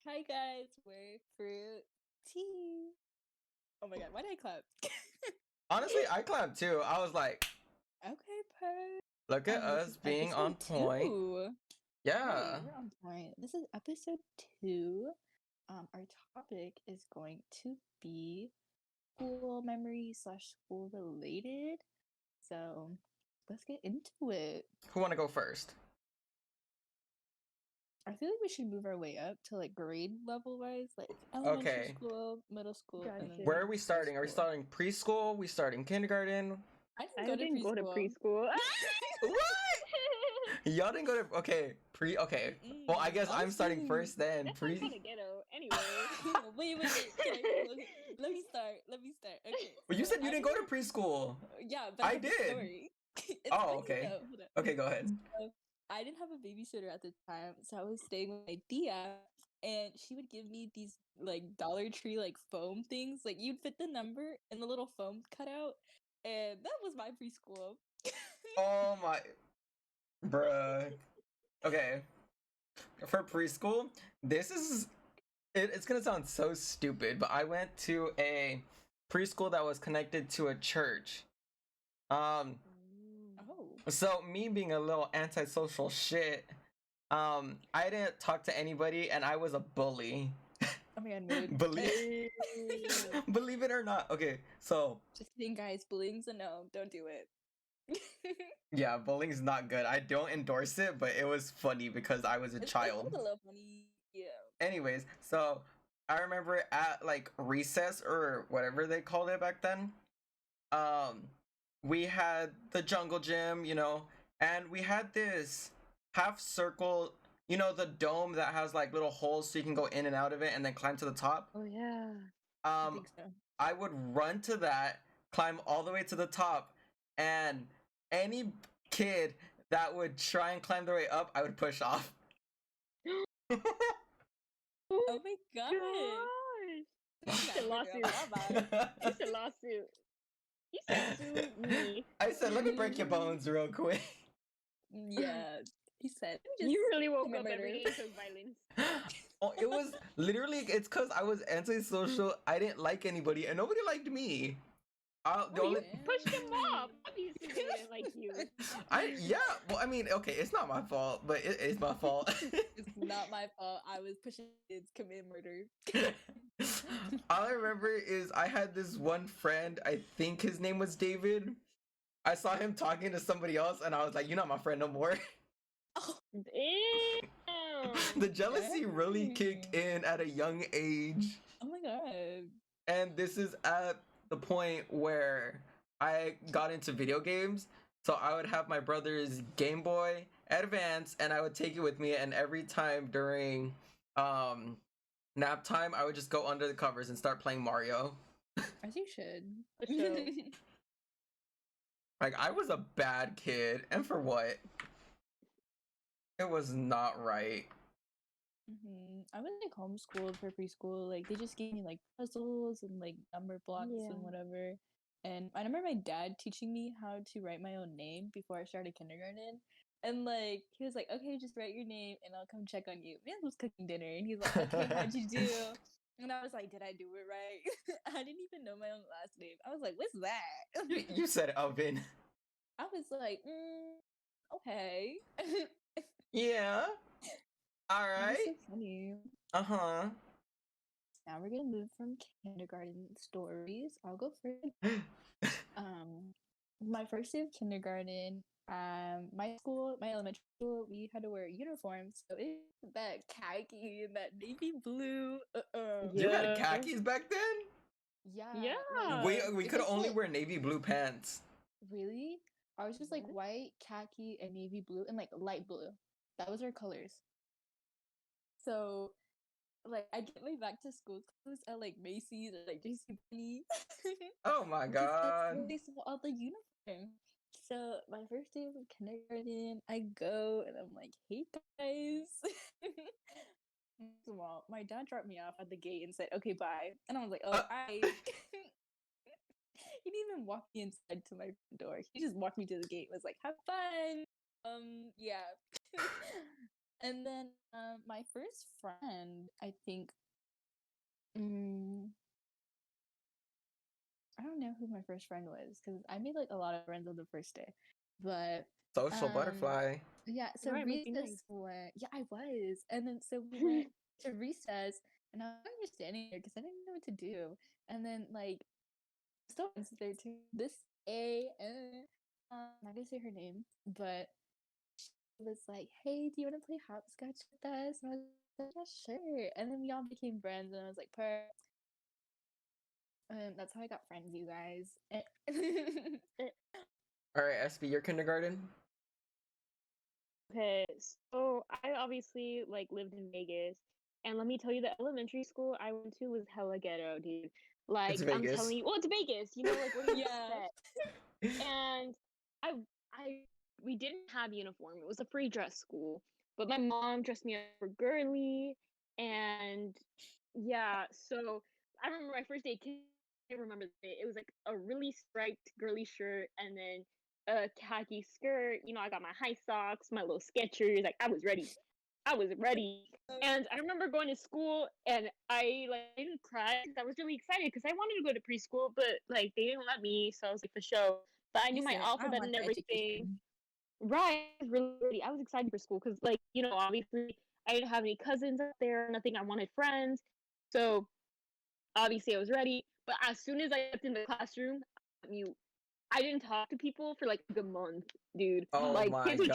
Hi guys, we're Fruit Tea. Oh my god, why did I clap? Honestly, I clapped too. I was like, Okay, per. look at This us is being on episode point. 2. Yeah. Right, we're on point. This is episode 2. Our topic is going to be school memories / school related. So let's get into it. Who want to go first? I feel like we should move our way up to like grade level wise, like elementary Okay. school, middle school, and then Where are we high starting? Are we school. starting preschool? We starting kindergarten? I I didn't go to didn't preschool. go to preschool. What? Y'all didn't go to okay okay. Well, I guess I'm starting Honestly, first then. That sounds kind of ghetto. Anyway. wait. Let me start. Okay. Well, you So said you I didn't go to preschool. Yeah, but I I have a did. story. It's Oh, funny okay. though. Hold up. Okay, go ahead. So, I didn't have a babysitter at the time, so I was staying with my tia, and she would give me these like Dollar Tree like foam things. Like you'd fit the number in the little foam cutout, and that was my preschool. Oh my, bruh. Okay, for preschool, this is it's gonna sound so stupid, but I went to a preschool that was connected to a church. Um, Oh. so me being a little antisocial shit, I didn't talk to anybody, and I was a bully. Oh my god, mood. Believe, believe it or not. Okay, so Just kidding, guys. Bullying's a no. Don't do it. yeah, bullying's not good. I don't endorse it, but it was funny because I was a It child. was a little funny. Yeah. Anyways, so I remember at like recess or whatever they called it back then. Um, we had the jungle gym, and we had this half circle, the dome that has like little holes so you can go in and out of it and then climb to the top. Oh yeah. I Um, think so. I would run to that, climb all the way to the top, and any kid that would try and climb their way up, I would push off. Oh my god. Gosh. It's a lawsuit. It's a lawsuit. You said sue me. I said, let me break your bones real quick. Yeah. He said, You really woke commit up every day murder. to violence. Oh, it was literally, it's because I was antisocial. I didn't like anybody, and nobody liked me. The Well, only you pushed them off. Obviously, they didn't like you. well, I mean, okay, it's not my fault, but it is my fault. It's not my fault. I was pushing kids commit murder. All I remember is I had this one friend, I think his name was David. I saw him talking to somebody else, and I was like, you're not my friend no more. Damn. The jealousy really kicked in at a young age. Oh my god. And this is at the point where I got into video games. So I would have my brother's Game Boy Advance, and I would take it with me. And every time during nap time, I would just go under the covers and start playing Mario. As you should. Like, I was a bad kid, and for what? It was not right. I was like homeschooled for preschool. Like they just gave me like puzzles and like number blocks and whatever. And I remember my dad teaching me how to write my own name before I started kindergarten. And like he was like, "Okay, just write your name and I'll come check on you." Man was cooking dinner and he's like, "Okay, how'd you do?" And I was like, "Did I do it right?" I didn't even know my own last name. I was like, "What's that?" You said Alvin. I was like, okay. Yeah. All right. That's so funny. Uh-huh. Now we're gonna move from kindergarten stories. I'll go first. My first day of kindergarten, my elementary school, we had to wear uniforms, so it was that khaki and that navy blue. You had khakis back then? Yeah. Yeah. We could only wear navy blue pants. Really? I was just like white, khaki, and navy blue, and like light blue. That was our colors. So, like, I get my back to school clothes at like Macy's or like JCPenney. Oh my Because that's god. where they sell all the uniforms. So my first day of kindergarten, I go and I'm like, "Hey guys." First of all, my dad dropped me off at the gate and said, "Okay, bye." And I was like, "Oh, I." He didn't even walk me inside to my door. He just walked me to the gate and was like, "Have fun." Yeah. And then my first friend, I think, mm, I don't know who my first friend was because I made like a lot of friends on the first day. But Social um butterfly. yeah, so Right, must be recess nice. went, yeah, I was. And then so we went to recess and I was just standing there because I didn't know what to do. And then like still friends there too. This I'm not gonna say her name, but she was like, "Hey, do you want to play hopscotch with us?" And I was like, "Yeah, sure." And then we all became friends, and I was like, "Per." And that's how I got friends, you guys. All right, SB, your kindergarten. Okay, so I obviously like lived in Vegas, and let me tell you, the elementary school I went to was hella ghetto, dude. It's Like I'm Vegas. telling you, well, it's Vegas, you know, like what do you Yeah. expect? And I, we didn't have uniform. It was a free dress school, but my mom dressed me up for girly, and yeah. So I remember my first day. I remember the day. It was like a really striped girly shirt, and then a khaki skirt. You know, I got my high socks, my little Skechers. Like I was ready. I was ready. And I remember going to school, and I like didn't cry because I was really excited because I wanted to go to preschool, but like they didn't let me, so I was like for show. But I You knew my said, "I alphabet want and the everything. education." Right, I was really I was excited for school because like you know obviously I didn't have any cousins out there, nothing. I wanted friends, so obviously I was ready. But as soon as I stepped in the classroom, mute. I didn't talk to people for like a month, dude. Oh Like my kids god.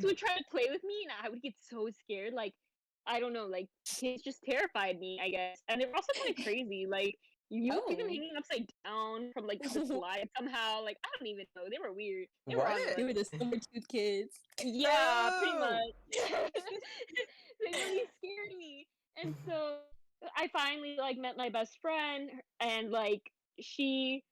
would try to play with me and I would get so scared. Like I don't know, like kids just terrified me, I guess. And they were also kind of crazy. Like you would see them Oh. hanging upside down from like the slide somehow. Like I don't even know. They were weird. They were What? on They drugs. were the summer tooth kids. Yeah, pretty Oh! much. They really scared me. And so I finally like met my best friend and like she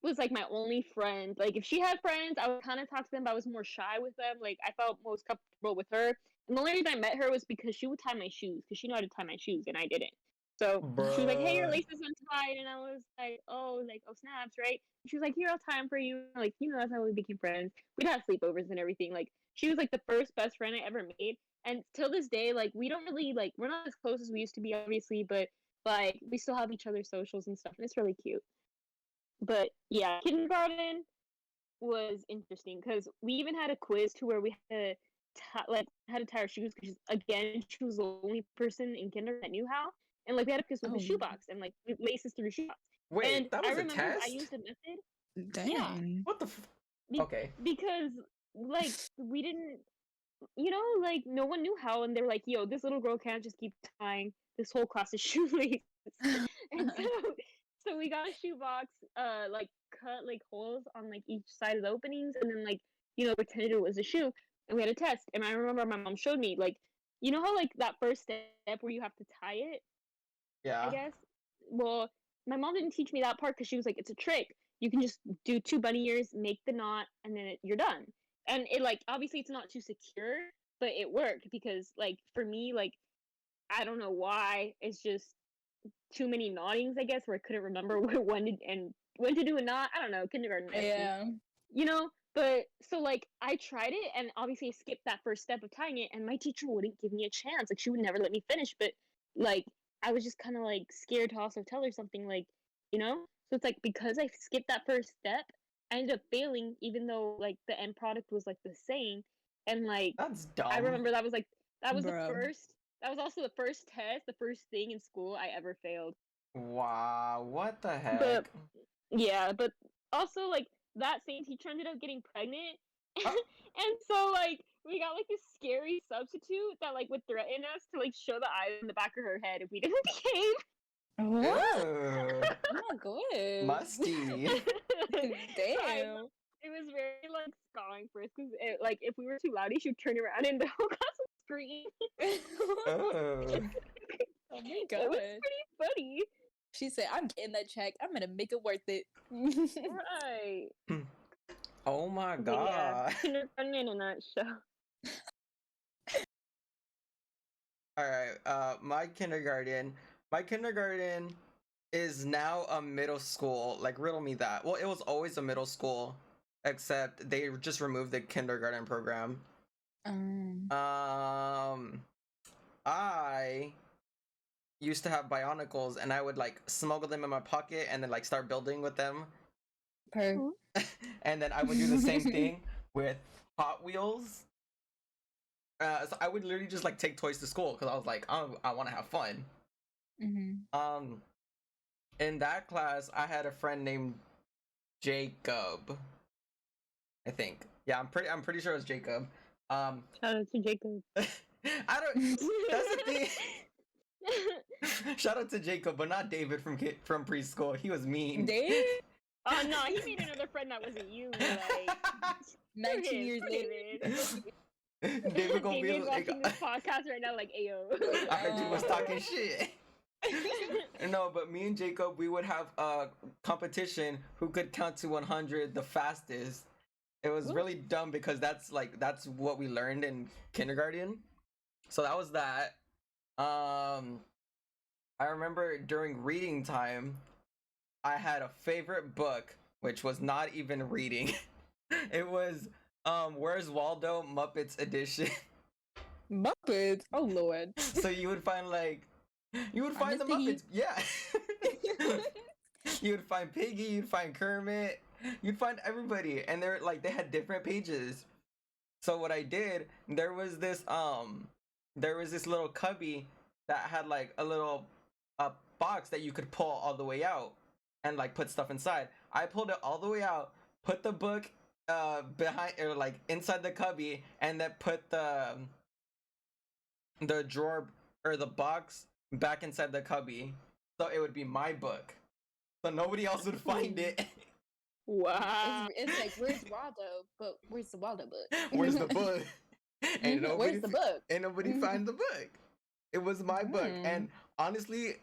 was like my only friend. Like if she had friends, I would kind of talk to them, but I was more shy with them. Like I felt most comfortable with her. And the only reason I met her was because she would tie my shoes because she knew how to tie my shoes and I didn't. So she was like, "Hey, your Bruh. laces untied," and I was like, oh snaps, right?" She was like, "Here, I'll tie them for you." Like, you know, that's how we became friends. We'd have sleepovers and everything. Like, she was like the first best friend I ever made, and till this day, like, we don't really like we're not as close as we used to be, obviously, but like we still have each other's socials and stuff, and it's really cute. But yeah, kindergarten was interesting because we even had a quiz to where we had to like had to tie our shoes because again she was the only person in kindergarten that knew how, and like we had to piss with the Oh, shoebox and like laces through the shoebox. And Wait, that I was a remember I test? used a method, yeah, dang. What the Okay. because like we didn't, you know, like no one knew how, and they're like, "Yo, this little girl can't just keep tying this whole class's shoelaces," and so we got a shoebox, like cut like holes on like each side of the openings, and then like you know pretended it was a shoe, and we had a test. And I remember my mom showed me like, you know how like that first step where you have to tie it, I Yeah. guess. Well, my mom didn't teach me that part because she was like, "It's a trick. You can just do two bunny ears, make the knot, and then you're done." And it like obviously it's not too secure, but it worked because like for me like I don't know why it's just too many knottings I guess where I couldn't remember when to, and when to do a knot. I don't know, kindergarten SB, Yeah. you know. But so like I tried it and obviously I skipped that first step of tying it, and my teacher wouldn't give me a chance. Like she would never let me finish. But like I was just kind of like scared to also tell her something, like, you know. So it's like because I skipped that first step, I ended up failing, even though like the end product was like the same. And like That's I dumb. remember that was like that was the Bro. first. That was also the first test, the first thing in school I ever failed. Wow, what the But heck? yeah, but also like that same teacher ended up getting pregnant, Uh, and so like we got like this scary substitute that like would threaten us to like show the eyes in the back of her head if we didn't behave. What? ew. Oh my god. Musty. So Damn. it was very like scarring for us because like if we were too loudy, she'd turn around and the whole class would scream. Oh. Oh my It was god. pretty funny, She said, "I'm getting that check. I'm gonna make it worth it." right? Oh my But yeah, god. kindergarten in a nutshell. Alright, my kindergarten is now a middle school. Like, riddle me that. Well, it was always a middle school, except they just removed the kindergarten program. I used to have Bionicles, and I would like smuggle them in my pocket and then like start building with them. Per. And then I would do the same thing with Hot Wheels. So I would literally just like take toys to school because I was like, I want to have fun. In that class, I had a friend named Jacob. I think. Yeah, I'm pretty sure it was Jacob. Shout out to Jacob. I don't. That's the thing. Shout out to Jacob, but not David from preschool. He was mean. David? Oh no, he made another friend that wasn't you. Like 19 years later. David gonna be like, watching this podcast right now, like, ayo. I heard you was talking shit. No, but me and Jacob, we would have a competition who could count to 100 the fastest. It was really dumb because that's what we learned in kindergarten. So that was that. I remember during reading time, I had a favorite book, which was not even reading. It was Where's Waldo Muppets edition. Muppets? Oh lord. So you would find the Muppets. Yeah. You would find Piggy, you'd find Kermit, you'd find everybody, and they had different pages. So what I did, there was this little cubby that had like a little box that you could pull all the way out and like put stuff inside. I pulled it all the way out, put the book behind or like inside the cubby, and then put the drawer or the box back inside the cubby, so it would be my book, so nobody else would find it. Wow. It's like, where's Waldo? But where's the Waldo book? Where's the book? Where's the book? And nobody find the book. It was my book, and honestly,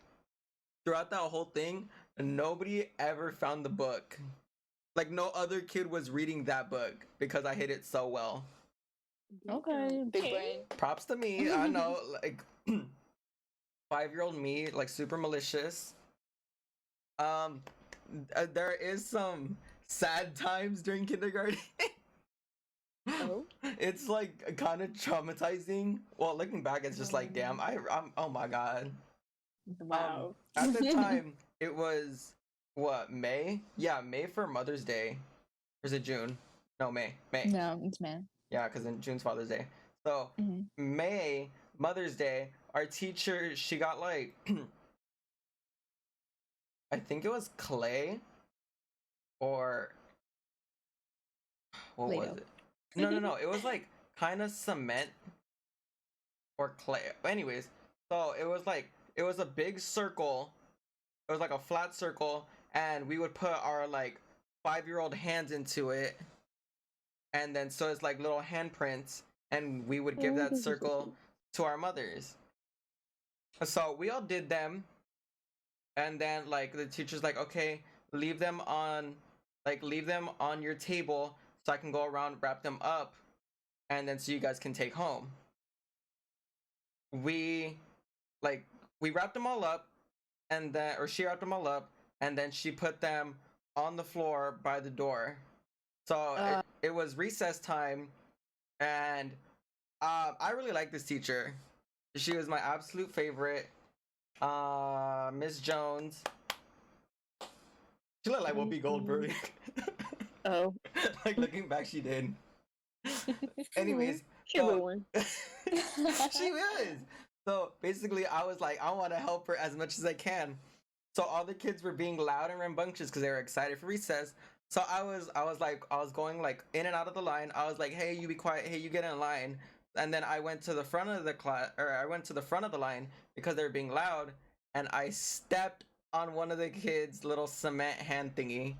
throughout that whole thing, nobody ever found the book. Like, no other kid was reading that book because I hid it so well. Okay, big brain. Props to me. I know, like 5-year-old me, like super malicious. There is some sad times during kindergarten. Oh. It's like kind of traumatizing. Well, looking back, it's just like, damn, I'm oh my god. Wow. At the time, it was what, May? Yeah, May for Mother's Day. Or is it June? No, May. No, it's May. Yeah, because then June's Father's Day. So May, Mother's Day, our teacher, she got like I think it was clay or what Play-Doh. was it? No. It was like kind of cement or clay. Anyways, so it was a big circle. It was like a flat circle, and we would put our like 5-year-old hands into it, and then so it's like little handprints, and we would give that circle to our mothers. So we all did them, and then like the teacher's like, okay, leave them on your table so I can go around, wrap them up, and then so you guys can take home. We wrapped them all up, and then she wrapped them all up, and then she put them on the floor by the door. So it was recess time, and I really like this teacher. She was my absolute favorite. Miss Jones. She looked like Whoopi Goldberg. Oh. Like, looking back, she did. Anyways, she was. She was. So basically, I was like, I want to help her as much as I can. So all the kids were being loud and rambunctious because they were excited for recess. So I was going like in and out of the line. I was like, hey, you be quiet. Hey, you get in line. And then I went to the front of the class, or I went to the front of the line because they were being loud, and I stepped on one of the kids' little cement hand thingy.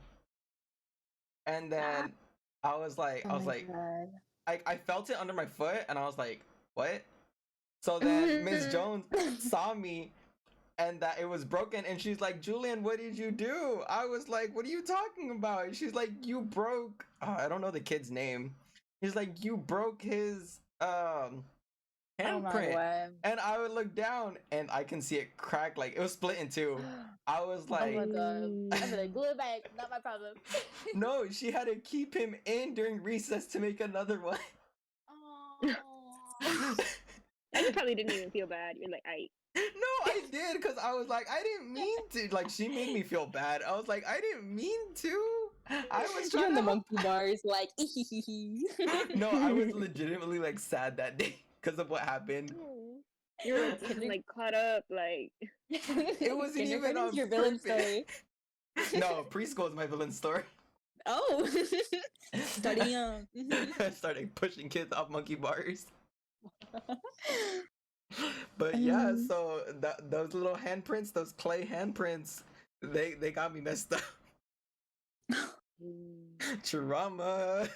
And then I was like, I felt it under my foot, and I was like, what? So then Miss Jones saw me, and that it was broken, and she's like, Julian, what did you do? I was like, what are you talking about? And she's like, you broke, I don't know the kid's name. He's like, you broke his handprint. And I would look down, and I can see it crack, like it was split in two. I was like, oh my god, I'm like, glue it back, not my problem. No, she had to keep him in during recess to make another one. Oh. And you probably didn't even feel bad. You're like, No, I did, because I was like, I didn't mean to. Like, she made me feel bad. I was like, I didn't mean to. I was You're trying in the to monkey bars, like, No, I was legitimately like sad that day because of what happened. you're like caught up, like. It wasn't even Kindergarten's on your villain purpose. story. No, preschool is my villain story. Oh, starting young. Starting pushing kids off monkey bars. But yeah, so those little handprints, those clay handprints, they got me messed up. Trauma.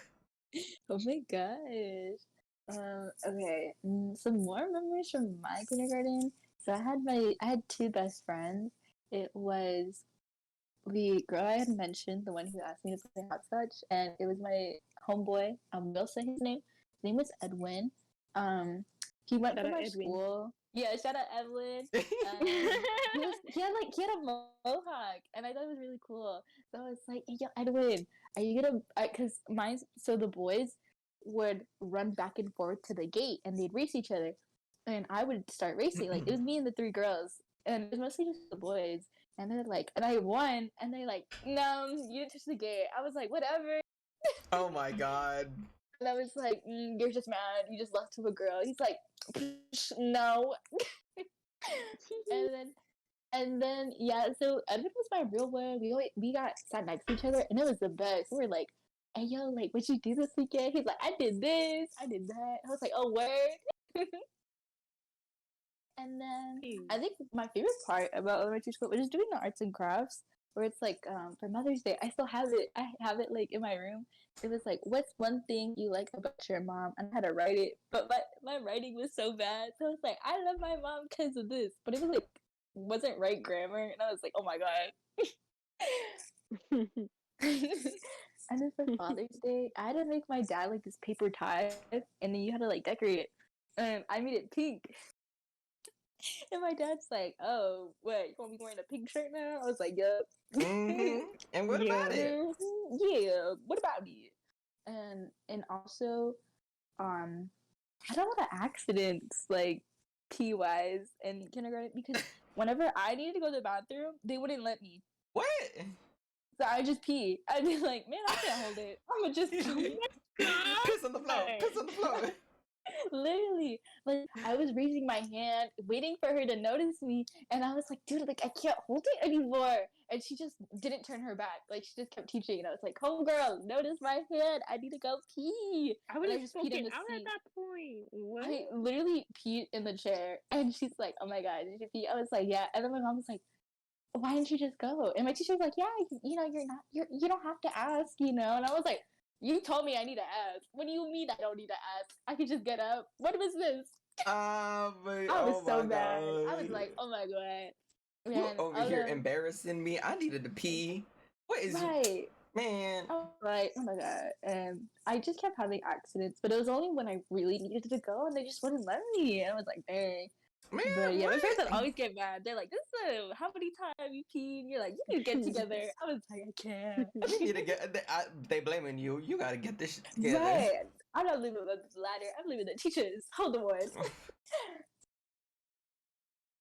Oh my gosh. Okay. Some more memories from my kindergarten. So I had two best friends. It was the girl I had mentioned, the one who asked me to play hopscotch, and it was my homeboy. I will say his name. His name was Edwin. He went from our school. Yeah, shout out Edwin. He had a mohawk, and I thought it was really cool. So I was like, hey, yo, Edwin, are you gonna? Because mine. So the boys would run back and forth to the gate, and they'd race each other, and I would start racing. Like it was me and the three girls, and it was mostly just the boys. And they're like, and I won, and they're like, no, you didn't touch the gate. I was like, whatever. Oh my god. And I was like, you're just mad. You just left to a girl. He's like, no. and then yeah. So Edwin was my real one. We got sat next to each other, and it was the best. We were like, hey yo, like, what'd you do this weekend? He's like, I did this, I did that. I was like, oh word. And then I think my favorite part about elementary school was just doing the arts and crafts, where it's like for Mother's Day, I still have it. I have it like in my room. It was like, what's one thing you like about your mom? And I had to write it, but my writing was so bad. So I was like, I love my mom because of this, but it was like wasn't right grammar, and I was like, oh my god. And then for Father's Day, I had to make my dad like this paper tie, and then you had to like decorate it, and I made it pink. And my dad's like, oh, what, you want me wearing a pink shirt now? I was like, yup. And what about it? Yeah, what about it? And also, I had a lot of accidents, like, pee-wise in kindergarten, because whenever I needed to go to the bathroom, they wouldn't let me. What? So I just pee. I'd be like, man, I can't hold it. I'm gonna just pee. Piss on the floor. Piss on the floor. Literally, like I was raising my hand, waiting for her to notice me, and I was like, "Dude, like I can't hold it anymore." And she just didn't turn her back. Like she just kept teaching, and I was like, "Homegirl, notice my hand. I need to go pee." I would have just spoken out at that point. What? I literally peed in the chair, and she's like, "Oh my god, did you pee?" I was like, "Yeah." And then my mom was like, "Why didn't you just go?" And my teacher was like, "Yeah, you know, you don't have to ask, you know." And I was like, you told me I need to ask. What do you mean I don't need to ask? I could just get up. What was this? I was so bad. I was like, oh my god. Man, you over here embarrassing me. I needed to pee. What is right? Man. I was like, oh my god. And I just kept having accidents, but it was only when I really needed to go, and they just wouldn't let me. And I was like, dang. Man, but yeah, my parents would always get mad. They're like, "This is how many times you peed?" You're like, "You need to get together." I was like, "I can't." You need to get. They blaming you. You gotta get this shit together. Right. I'm not leaving the ladder. I'm leaving the teachers. Hold the one.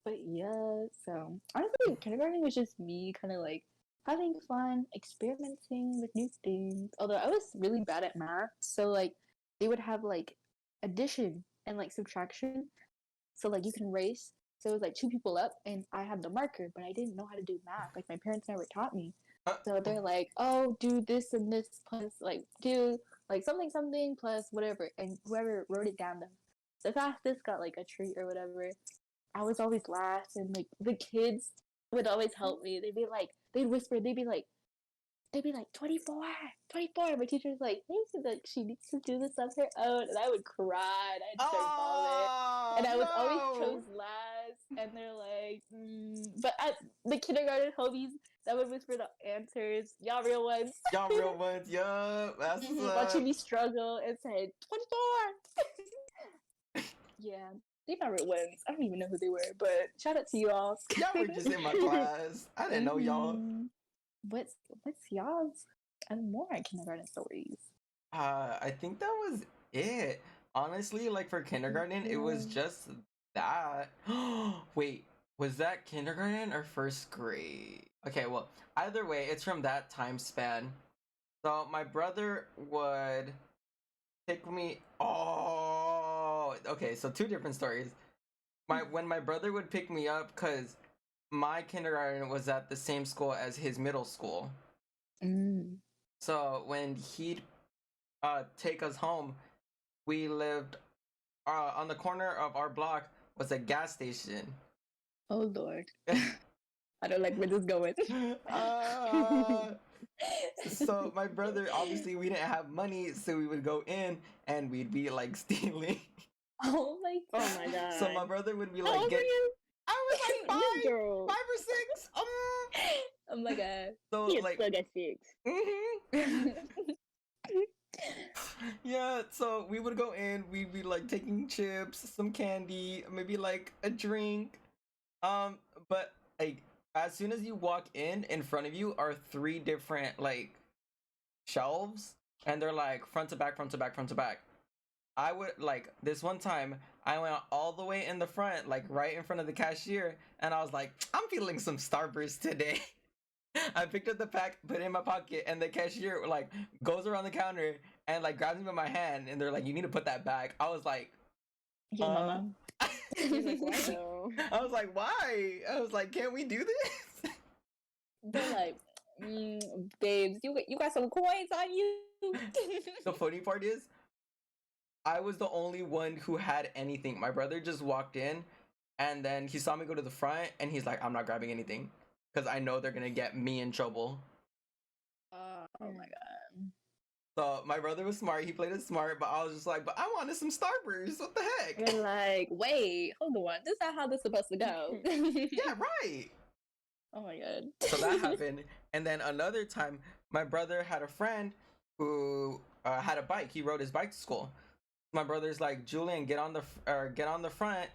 But yeah, so honestly, kindergarten was just me kind of like having fun, experimenting with new things. Although I was really bad at math, so like they would have like addition and like subtraction. So like you can race. So it was like two people up, and I had the marker, but I didn't know how to do math. Like my parents never taught me. So they're like, "Oh, do this and this plus like do like something plus whatever," and whoever wrote it down the fastest got like a treat or whatever. I was always last, and like the kids would always help me. They'd whisper, they'd be like 24, 24. My teacher's like, hey, like she needs to do this on her own, and I would cry, and I'd start bawling, and I was always chose last. And they're like, but at the kindergarten homies that would whisper the answers, y'all real ones, yeah, that's watching me struggle and say 24. Yeah. They never wins. I don't even know who they were, but shout out to you all. Y'all were just in my class. I didn't know y'all. What's y'all's and more kindergarten stories? I think that was it. honestly, like for kindergarten, it was just that. Wait, was that kindergarten or first grade? Okay, well, either way, it's from that time span. So my brother would pick me. Oh, okay. So two different stories. When my brother would pick me up, cause my kindergarten was at the same school as his middle school. Mm. So when he'd take us home, we lived on the corner of our block was a gas station. Oh Lord. I don't like where this is going. So my brother, obviously we didn't have money, so we would go in and we'd be like stealing. Oh my god. Oh my god. So my brother would be How like, old were you? I was like This girl. 5 or 6. Oh my god. So He is like, still at 6. yeah. So we would go in. We'd be like taking chips, some candy, maybe like a drink. But like as soon as you walk in front of you are 3 different like shelves, and they're like front to back, front to back, front to back. I would like this one time I went all the way in the front, like right in front of the cashier, and I was like, I'm feeling some Starburst today. I picked up the pack, put it in my pocket, and the cashier like goes around the counter and like grabs me by my hand, and they're like, "You need to put that back." I was like, Your mama. He's like, why though? I was like, "Why?" I was like, "Can't we do this?" They're like, babes, you got some coins on you. The funny part is, I was the only one who had anything. My brother just walked in, and then he saw me go to the front, and he's like, "I'm not grabbing anything," because I know they're gonna get me in trouble. Oh my god. So my brother was smart. He played it smart, but I was just like, "But I wanted some Starburst. What the heck?" You're like, wait, hold on. This is not how this is supposed to go. Yeah, right. Oh my god. So that happened, and then another time, my brother had a friend who had a bike. He rode his bike to school. My brother's like, "Julian, get on the front."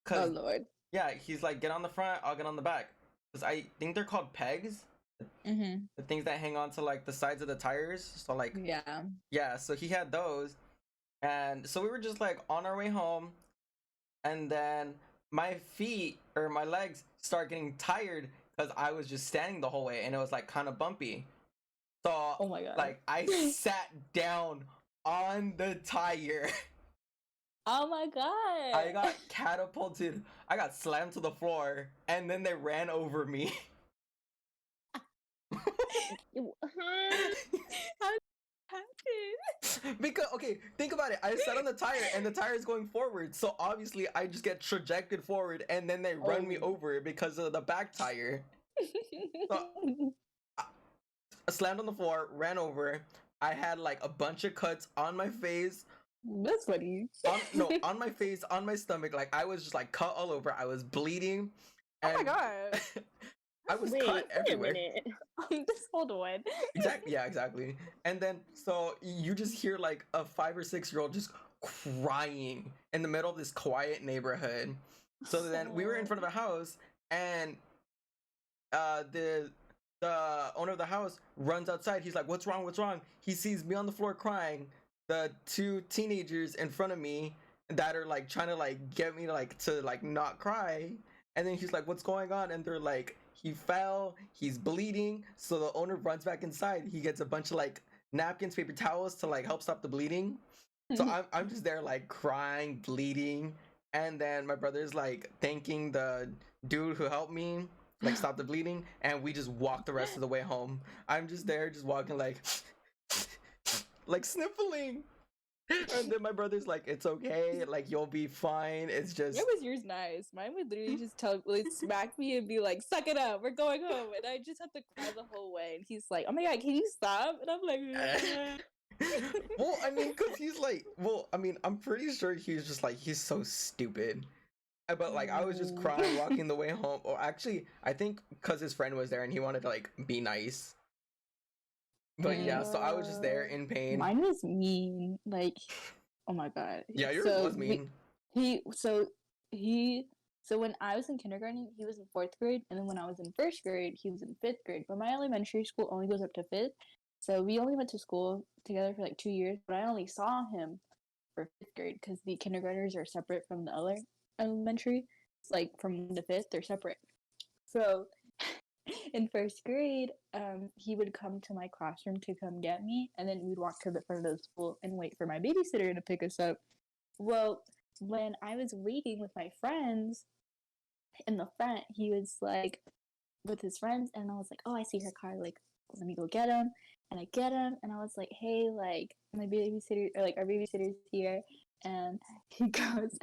Oh Cause Lord. yeah, he's like, "Get on the front. I'll get on the back." Cause I think they're called pegs. Mm-hmm. The things that hang on to like the sides of the tires. So like, yeah. So he had those, and so we were just like on our way home, and then my feet or my legs start getting tired because I was just standing the whole way, and it was like kind of bumpy. So Oh my god. like I sat down on the tire. Oh my god. I got catapulted. I got slammed to the floor, and then they ran over me. How did that happen? Because okay, think about it. I sat on the tire, and the tire is going forward, so obviously I just get trajected forward, and then they run me over because of the back tire. So, I slammed on the floor, ran over. I had like a bunch of cuts on my face. That's funny. On my face, on my stomach. Like I was just like cut all over. I was bleeding. Oh my god. I was Wait, cut wait everywhere. a minute. Just hold on. Exactly. Yeah, exactly. And then so you just hear like a 5 or 6-year-old just crying in the middle of this quiet neighborhood. So then we were in front of a house, and the owner of the house runs outside. He's like, "What's wrong? What's wrong?" He sees me on the floor crying. The 2 teenagers in front of me that are like trying to like get me to like not cry. And then he's like, "What's going on?" And they're like, "He fell. He's bleeding." So the owner runs back inside. He gets a bunch of like napkins, paper towels to like help stop the bleeding. So I'm just there like crying, bleeding, and then my brother's like thanking the dude who helped me like stop the bleeding, and we just walk the rest of the way home. I'm just there, just walking like like sniffling. And then my brother's like, "It's okay, like you'll be fine. It's just." Why was yours nice? Mine would literally just smack me and be like, "Suck it up, we're going home," and I just have to cry the whole way. And he's like, "Oh my god, can you stop?" And I'm like, Well, I mean, cause he's like, I'm pretty sure he's just like he's so stupid. But like I was just crying walking the way home. Or actually, I think because his friend was there and he wanted to like be nice. But yeah, so I was just there in pain. Mine was mean. Like, oh my god. Yeah, yours was mean. So when I was in kindergarten, he was in 4th grade, and then when I was in 1st grade, he was in 5th grade. But my elementary school only goes up to 5th, so we only went to school together for like 2 years. But I only saw him for 5th grade because the kindergartners are separate from the other elementary. It's like from the 5th, they're separate. So in 1st grade, he would come to my classroom to come get me, and then we'd walk to the front of the school and wait for my babysitter to pick us up. Well, when I was waiting with my friends in the front, he was like with his friends, and I was like, oh, I see her car, like, let me go get him. And I get him, and I was like, hey, like, my babysitter, or like, our babysitter's here. And he goes,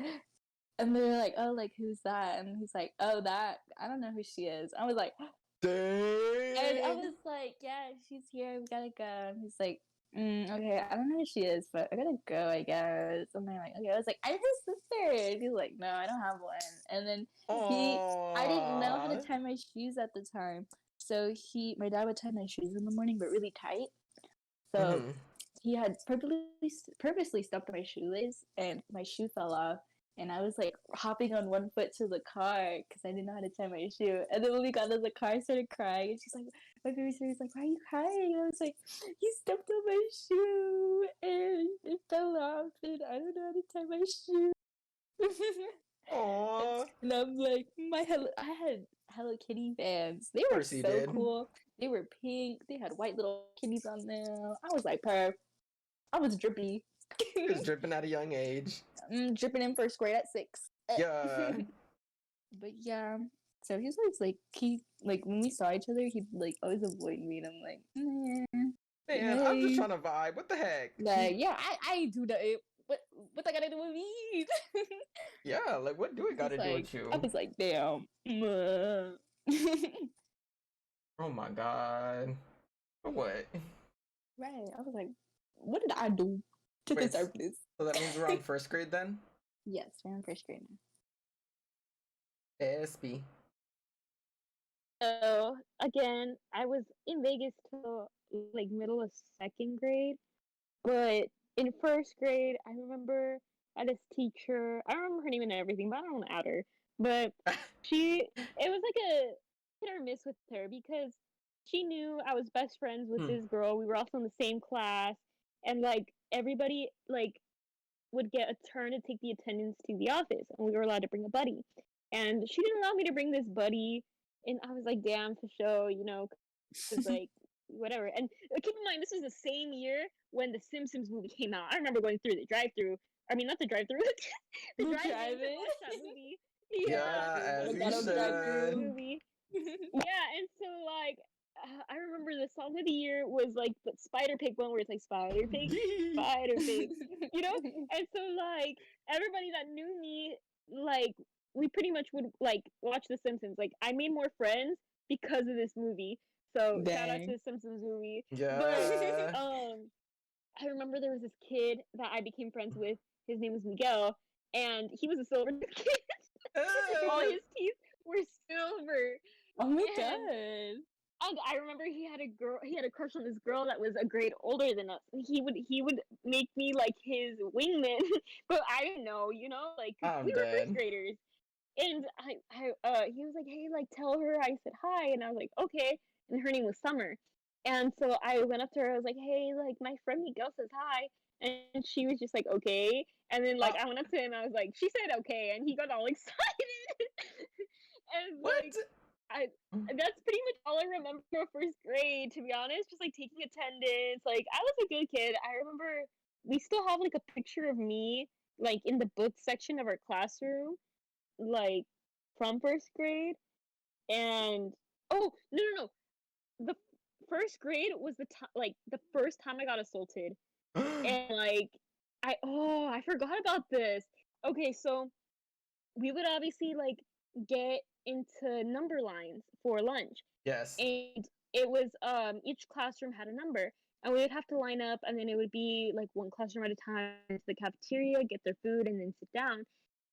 and they're like, oh, like, who's that? And he's like, oh, that, I don't know who she is. I was like, Dang. and I was like, yeah, she's here, we gotta go. And he's like, okay, I don't know who she is, but I gotta go, I guess. And they're like, okay. I was like, I'm his sister. And he's like, no, I don't have one. And then I didn't know how to tie my shoes at the time. So my dad would tie my shoes in the morning, but really tight. So he had purposely stopped my shoelace, and my shoe fell off. And I was like hopping on one foot to the car because I didn't know how to tie my shoe. And then when we got to the car, I started crying. And she's like, my babysitter's like, why are you crying? And I was like, he stepped on my shoe and it fell off, and I don't know how to tie my shoe. Aww. And I'm like, I had Hello Kitty fans. They were so cool. They were pink. They had white little kitties on them. I was like, perf. I was drippy. Just dripping at a young age. Dripping in 1st grade at 6. Yeah. But yeah, so he was always like, when we saw each other, he'd like always avoid me, and I'm like, man, hey. I'm just trying to vibe. What the heck? Like, yeah, I do that. What I gotta do with me? Yeah, like what do we gotta do with you? I was like, damn. Oh my god. What? Right. I was like, what did I do to deserve this? So that means we're on 1st grade then? Yes, we're on 1st grade now. SB. So again, I was in Vegas till like middle of 2nd grade, but in 1st grade, I remember I had this teacher. I don't remember her name and everything, but I don't want to out her. But it was like a hit or miss with her because she knew I was best friends with this girl. We were also in the same class, and like everybody like would get a turn to take the attendance to the office, and we were allowed to bring a buddy. And she didn't allow me to bring this buddy, and I was like, damn, for sure, you know, because like whatever. And keep in mind, this was the same year when the Simpsons movie came out. I remember going through the drive-through. I mean, not the drive-through, the drive-in to watch that movie. Yeah, as you should. Movie. Yeah, and so like I remember the song of the year was like the Spider Pig one, where it's like Spider Pig, Spider Pig, you know. And so like everybody that knew me, like we pretty much would like watch The Simpsons. Like I made more friends because of this movie. So shout out to the Simpsons movie. Yeah. But I remember there was this kid that I became friends with. His name was Miguel, and he was a silver kid. All his teeth were silver. Oh my god. And I remember he had a crush on this girl that was a grade older than us. He would make me like his wingman, but I didn't know, you know, like we were 1st graders. And he was like, hey, like tell her I said hi, and I was like, okay. And her name was Summer. And so I went up to her, I was like, hey, like my friend Miguel says hi. And she was just like, okay. And then like I went up to him, I was like, she said okay, and he got all excited. And what? Like that's pretty much all I remember from 1st grade, to be honest. Just like taking attendance. Like I was a good kid. I remember we still have like a picture of me like in the book section of our classroom, like from 1st grade. And oh no, the 1st grade was like the first time I got assaulted. And like I forgot about this. Okay, so we would obviously like get into number lines for lunch. Yes. And it was each classroom had a number, and we would have to line up, and then it would be like one classroom at a time to the cafeteria, get their food, and then sit down.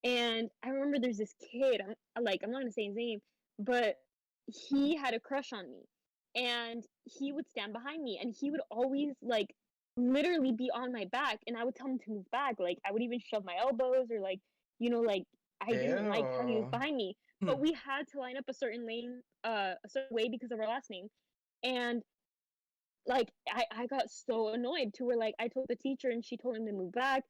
And I remember there's this kid, I'm not gonna say his name, but he had a crush on me, and he would stand behind me, and he would always like literally be on my back, and I would tell him to move back. Like I would even shove my elbows, or like, you know, like I didn't like how he was behind me. But we had to line up a certain lane, a certain way because of our last name. And like I got so annoyed to where like I told the teacher, and she told him to move back.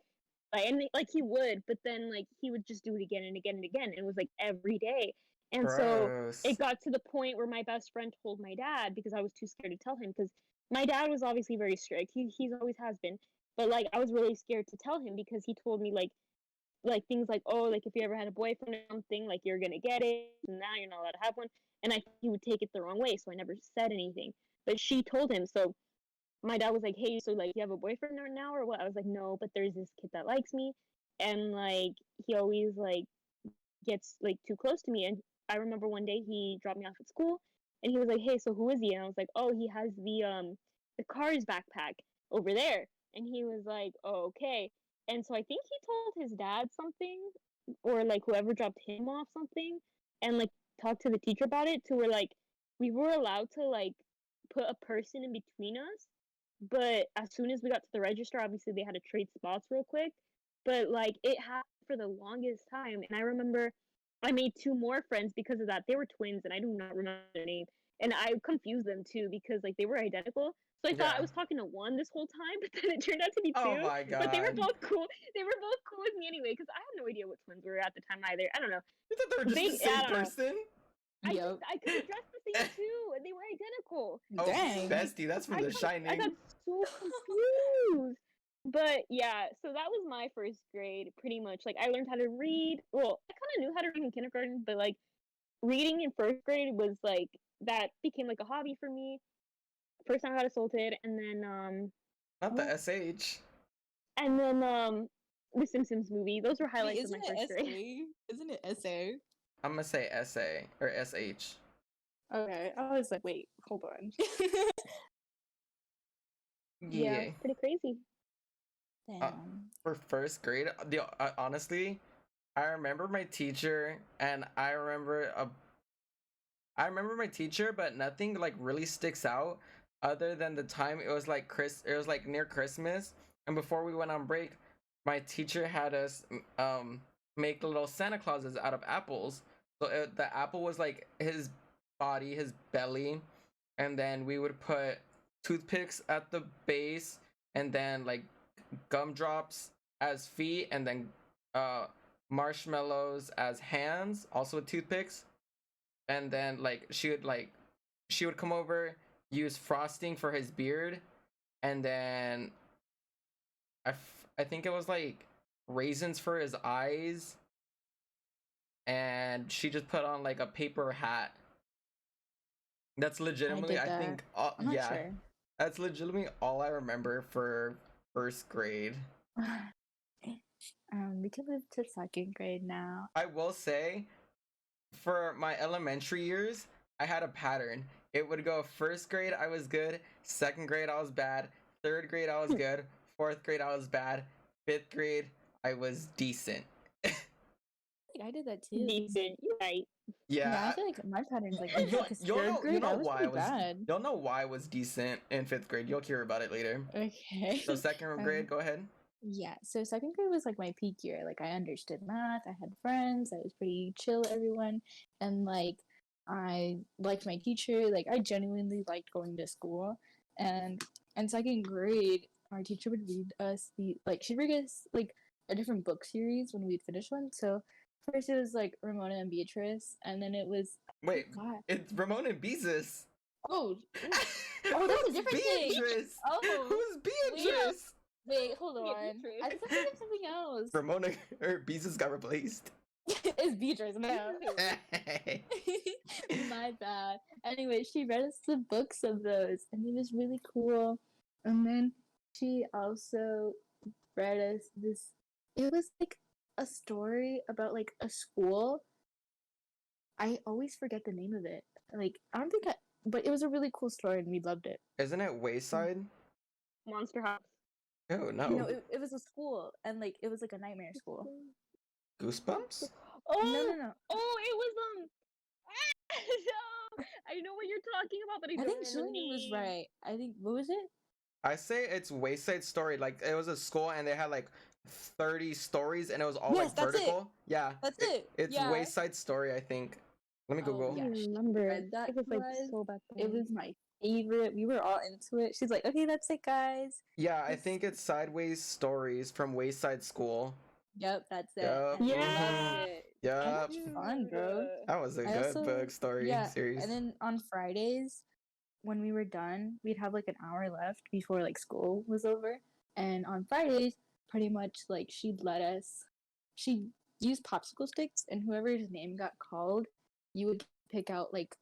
and like he would, but then like he would just do it again and again and again. And it was like every day. And so Gross. it got to the point where my best friend told my dad because I was too scared to tell him because my dad was obviously very strict. He's always has been. But like I was really scared to tell him because he told me like things like, oh, like if you ever had a boyfriend or something, like you're gonna get it, and now you're not allowed to have one. And I think he would take it the wrong way, so I never said anything. But she told him, so my dad was like, hey, so like you have a boyfriend now or what? I was like, no, but there's this kid that likes me, and like he always like gets like too close to me. And I remember one day he dropped me off at school, and he was like, hey, so who is he? And I was like, oh, he has the Cars backpack over there. And he was like, oh, okay. And so I think he told his dad something, or like whoever dropped him off something, and like talked to the teacher about it, to where like we were allowed to like put a person in between us. But as soon as we got to the register, obviously they had to trade spots real quick. But like it happened for the longest time, and I remember I made two more friends because of that. They were twins, and I do not remember their name, and I confused them too because like they were identical. So I thought I Yeah. was talking to one this whole time, but then it turned out to be Oh two. my But they were god. both cool. They were both cool with me anyway because I had no idea what twins were at the time either. I don't know. You thought they were just the I same don't know. person? Yep. I could have dressed the same too, and they were identical. Oh, Dang. bestie, that's from The I Shining. got so confused. But yeah, so that was my first grade, pretty much. Like I learned how to read. Well, I kind of knew how to read in kindergarten, but like reading in first grade was like that became like a hobby for me. First time I got assaulted, and then Not the what? SH. And then the Simpsons movie. Those were Wait, highlights of my isn't first it grade. SA? Isn't it SA? I'm gonna say SA or SH. Okay, I was like, wait, hold on. Yeah, Yeah. pretty crazy. Damn. For first grade, honestly, I remember my teacher, and I remember my teacher, but nothing like really sticks out other than the time it was like it was like near Christmas, and before we went on break, my teacher had us make little Santa Clauses out of apples. So the apple was like his body, his belly, and then we would put toothpicks at the base, and then like gumdrops as feet, and then marshmallows as hands, also with toothpicks. And then like she would come over, use frosting for his beard, and then I think it was like raisins for his eyes, and she just put on like a paper hat. That's legitimately, I that. think, I'm not yeah, sure. that's legitimately all I remember for first grade. We can move to second grade now. I will say, for my elementary years, I had a pattern. It would go first grade, I was good. Second grade, I was bad. Third grade, I was good. Fourth grade, I was bad. Fifth grade, I was decent. I did that too. Decent, you're right. Yeah, I feel like my pattern's like you'll know why I was bad. you'll know why I was decent in fifth grade. You'll hear about it later. Okay. So second grade, go ahead. Yeah, so second grade was like my peak year. Like I understood math, I had friends, I was pretty chill with everyone, and like I liked my teacher. Like I genuinely liked going to school. And in second grade, our teacher would read us she'd read us like a different book series when we'd finish one. So first it was like Ramona and Beatrice, and then it was Wait, it's Ramona and Beezus. Oh, that's a different Beatrice? thing. Oh, who's Beatrice? Wait, hold on. I thought it was something else. Ramona or Beezus got replaced. It's Beatrice now. My bad. Anyway, she read us the books of those, and it was really cool. And then she also read us this. It was like a story about like a school. I always forget the name of it. Like I don't think but it was a really cool story, and we loved it. Isn't it Wayside? Monster House. Oh no. No, it was a school, and like it was like a nightmare school. Goosebumps? Oh No. Oh, it was no, I know what you're talking about, but I don't think remember the Julian was name. right. I think what was it? I say it's Wayside Story. Like it was a school, and they had like 30 stories, and it was all Yes, like that's vertical. it. Yeah, That's it. It's Yeah. Wayside Story, I think. Let me Oh Google. yeah, I she remember. read that It was to like us. so back It then. was my favorite. We were all into it. She's like, okay, that's it, guys. Yeah, I This- think it's Sideways Stories from Wayside School. Yep, that's it. Yep. I loved Yeah. it. So Yep. much fun, bro. That was a I good book also, story yeah, series. and then on Fridays, when we were done, we'd have like an hour left before like school was over. And on Fridays, pretty much like she'd use popsicle sticks, and whoever's name got called, you would pick out like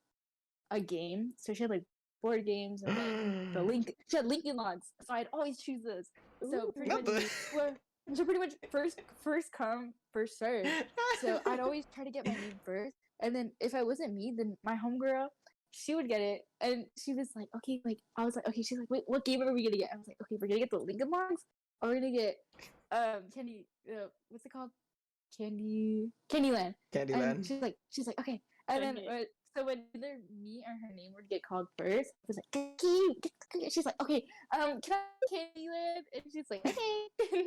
a game. So she had like board games and like she had Lincoln Logs. So I'd always choose those. So pretty Not much, the- so pretty much first come, first serve. So I'd always try to get my name first, and then if I wasn't me, then my homegirl, she would get it, and she was like, okay, like I was like, okay, she's like, wait, what game are we gonna get? I was like, okay, we're gonna get the Lincoln Logs, or we're gonna get Candy, what's it called? Candyland. And Candyland. she's like, okay, and then Okay. so when either me or her name would get called first, I was like, "Cookie." She's like, okay, can I Candyland? And she's like, okay.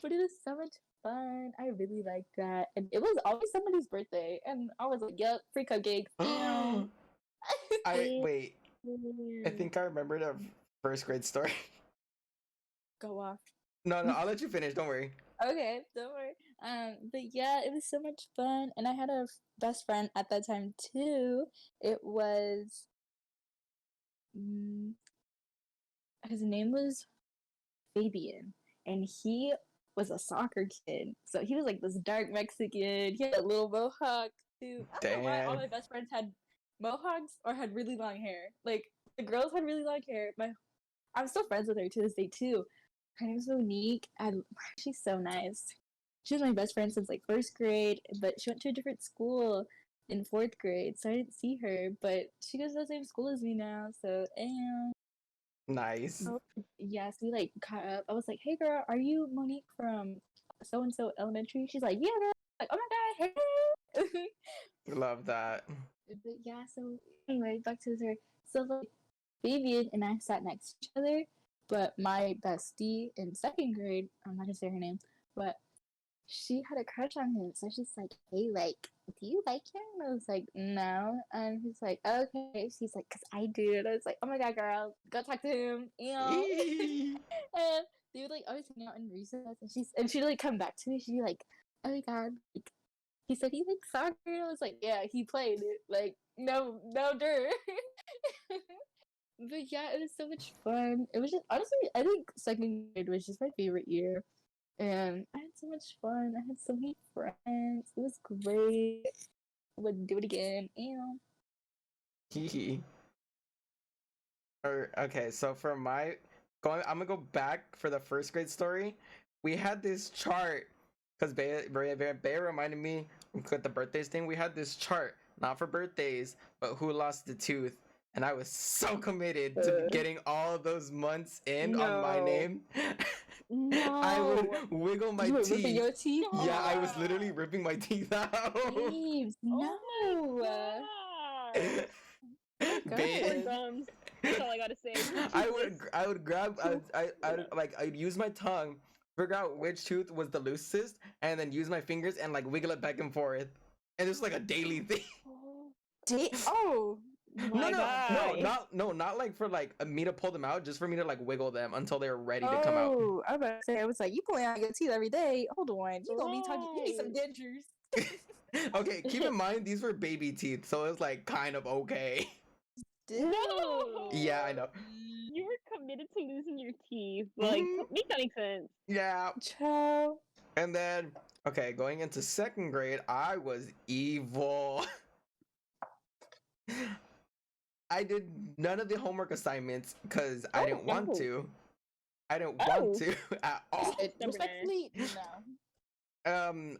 But it was so much fun. I really liked that. And it was always somebody's birthday. And I was like, yep, free cupcakes. Ew. Wait. I think I remembered a first grade story. Go off. No, I'll let you finish. Don't worry. Okay, don't worry. But yeah, it was so much fun. And I had a best friend at that time too. It was his name was Fabian, and he was a soccer kid. So he was like this dark Mexican. He had a little mohawk too. I don't know why all Damn. my best friends had mohawks or had really long hair. Like the girls had really long hair. I'm still friends with her to this day too. Her name's Monique, and she's so nice. She was my best friend since like first grade, but she went to a different school in fourth grade, so I didn't see her. But she goes to the same school as me now, so Nice. oh, yes, we like caught up. I was like, "Hey, girl, are you Monique from so and so elementary?" She's like, "Yeah, girl." Like, oh my god, hey. Love that. But yeah, so anyway, back to the story. So like, Vivian and I sat next to each other, but my bestie in second grade, I'm not gonna say her name, but she had a crush on him. So she's like, "Hey, like, do you like him?" And I was like, "No." And he's like, "Okay." She's like, "Cause I do." And I was like, "Oh my god, girl, go talk to him." You know. And they would like always hang out in recess, and she'd like come back to me. She'd be like, "Oh my god, like he said he liked soccer." And I was like, "Yeah, he played it." Like, no dirt. But yeah, it was so much fun. It was just honestly, I think second grade was just my favorite year, and I had so much fun. I had so many friends. It was great. I would do it again. Hee. Okay, so for I'm gonna go back for the first grade story. We had this chart because Bea reminded me with the birthdays thing. We had this chart, not for birthdays, but who lost the tooth. And I was so committed to getting all of those months in on my No. name. No. I would wiggle my You were teeth. ripping your teeth. Yeah, I was literally ripping my teeth out. Babes, no. Oh my god. Poor God. gums. That's all I gotta say. I would grab I'd use my tongue, figure out which tooth was the loosest, and then use my fingers and like wiggle it back and forth. And it's like a daily thing. Oh. My God. Not like for like me to pull them out, just for me to like wiggle them until they're ready to come out. Oh, I was about to say, I was like, you pulling out your teeth every day. Hold on, you gonna be talking? You need some dentures. Okay, keep in mind these were baby teeth, so it was like kind of okay. No. Yeah, I know. You were committed to losing your teeth. Like, make that make sense. Yeah. Ciao. And then, okay, going into second grade, I was evil. I did none of the homework assignments because I didn't want to. I didn't want to at all. Respectfully, no.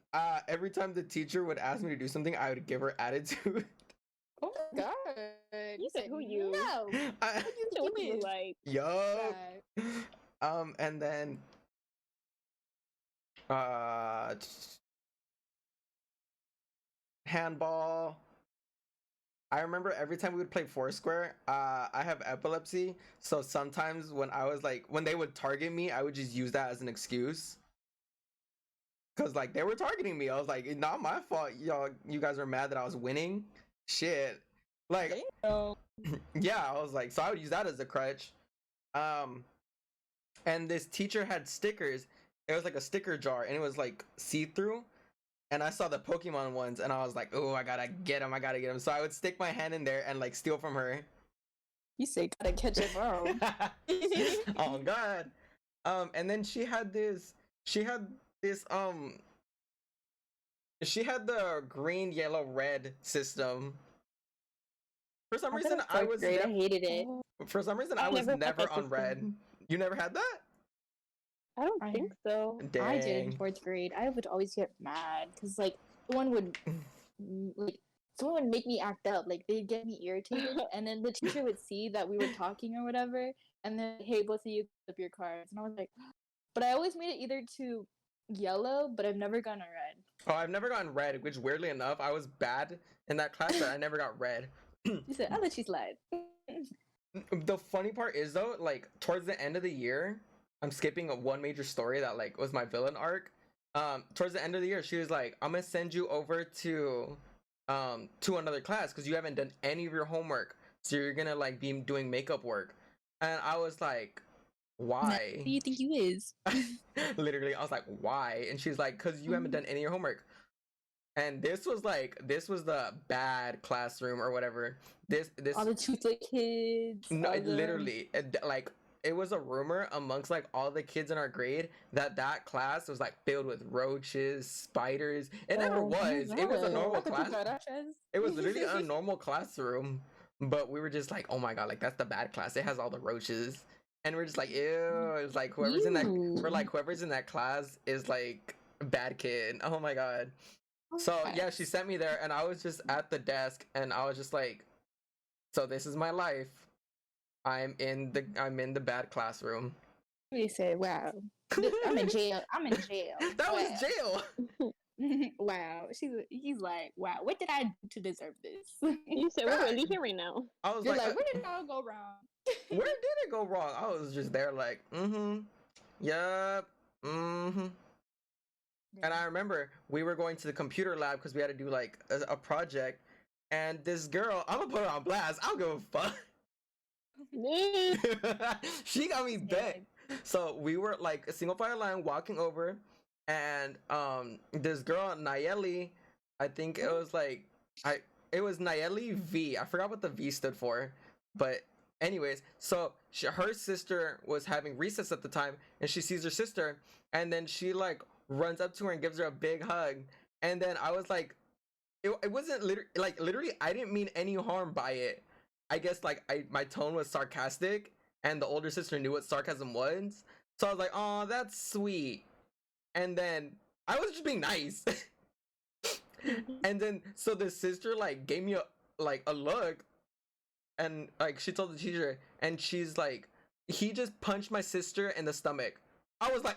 Every time the teacher would ask me to do something, I would give her attitude. Oh my god. You said who you? No. I, What you look like? yup. And then handball. I remember every time we would play Foursquare, I have epilepsy, so sometimes when they would target me, I would just use that as an excuse. because like they were targeting me. I was like, not my fault. Y'all, you guys are mad that I was winning. Shit. Like, Damn. yeah, I was like, so I would use that as a crutch. Um, and this teacher had stickers. It was like a sticker jar, and it was like see through. And I saw the Pokemon ones, and I was like, oh, I gotta get him. I gotta get him. So I would stick my hand in there and like steal from her. You say gotta catch it, bro. Oh God. And then she had this. She had this. She had the green, yellow, red system. For some reason, I was. I hated it. For some reason, I was never on red. You never had that? I don't think so. Dang. I did in 4th grade. I would always get mad because like someone would make me act up. Like they'd get me irritated, and then the teacher would see that we were talking or whatever, and then hey, both of you put up your cards, and I was like, but I always made it either to yellow, but I've never gotten a red. Oh, I've never gotten red, which weirdly enough, I was bad in that class that I never got red. You said, I'll let you slide. The funny part is though, like towards the end of the year, I'm skipping one major story that like was my villain arc. Towards the end of the year, she was like, I'm gonna send you over to another class because you haven't done any of your homework. So you're gonna like be doing makeup work. And I was like, why? Who do you think you is? Literally, I was like, why? And she's like, because you haven't done any of your homework. And this was the bad classroom or whatever. This all the toothless kids. No, literally, like it was a rumor amongst like all the kids in our grade that class was like filled with roaches, spiders. It never was. It was a normal class. It was literally a normal classroom, but we were just like, oh my God, like that's the bad class. It has all the roaches, and we're just like, ew. It's like whoever's in that. We're like whoever's in that class is like a bad kid. Oh my God. So yeah, she sent me there, and I was just at the desk, and I was just like, so this is my life. I'm in the bad classroom. You said, wow. I'm in jail. That was jail. Wow. He's like, wow, what did I do to deserve this? You said, we're really here right now. I was You're like, where did it all go wrong? Where did it go wrong? I was just there like, yep, And I remember we were going to the computer lab because we had to do like a project, and this girl, I'm gonna put her on blast. I don't give a fuck. She got me bent. So we were like a single file line walking over, and this girl Nayeli, I think it was like it was Nayeli V. I forgot what the V stood for, but anyways, so her sister was having recess at the time, and she sees her sister, and then she like runs up to her and gives her a big hug, and then I was like, it wasn't literally I didn't mean any harm by it. I guess like my tone was sarcastic, and the older sister knew what sarcasm was, so I was like, oh, that's sweet. And then I was just being nice. And then so the sister like gave me a look, and like she told the teacher, and she's like, he just punched my sister in the stomach. I was like,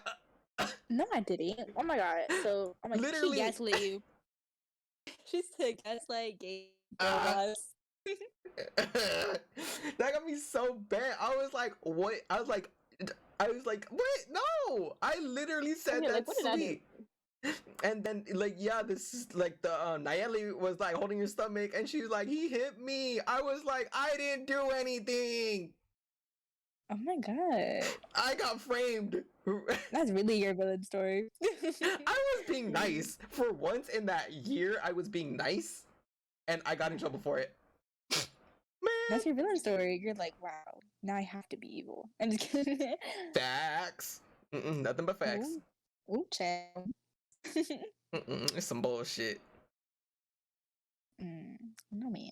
no, I didn't. Oh my God. So I'm like, literally, she gaslit you. She said gaslight, gay, that got me so bad. I was like, what? I was like, what? No, I literally said that's like, sweet. And then like, yeah, this is like the Nayeli was like holding your stomach, and she's like, he hit me. I was like, I didn't do anything. Oh my God. I got framed. That's really your villain story. I was being nice. For once in that year, I was being nice, and I got in trouble for it. Man. That's your villain story. You're like, wow, now I have to be evil. I'm just kidding. Facts. Nothing but facts. Ooh, child. It's some bullshit. No, ma'am.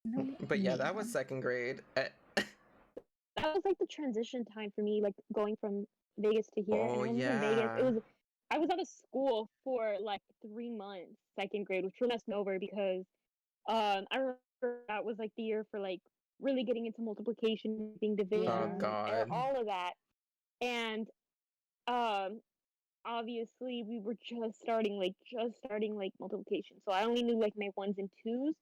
No, but yeah, that was second grade. That was like the transition time for me, like going from Vegas to here. Oh, and yeah. In Vegas, I was out of school for like 3 months, second grade, which really messed me over because I remember that was like the year for like really getting into multiplication, being division, and all of that. And obviously we were just starting multiplication. So I only knew like my 1s and 2s.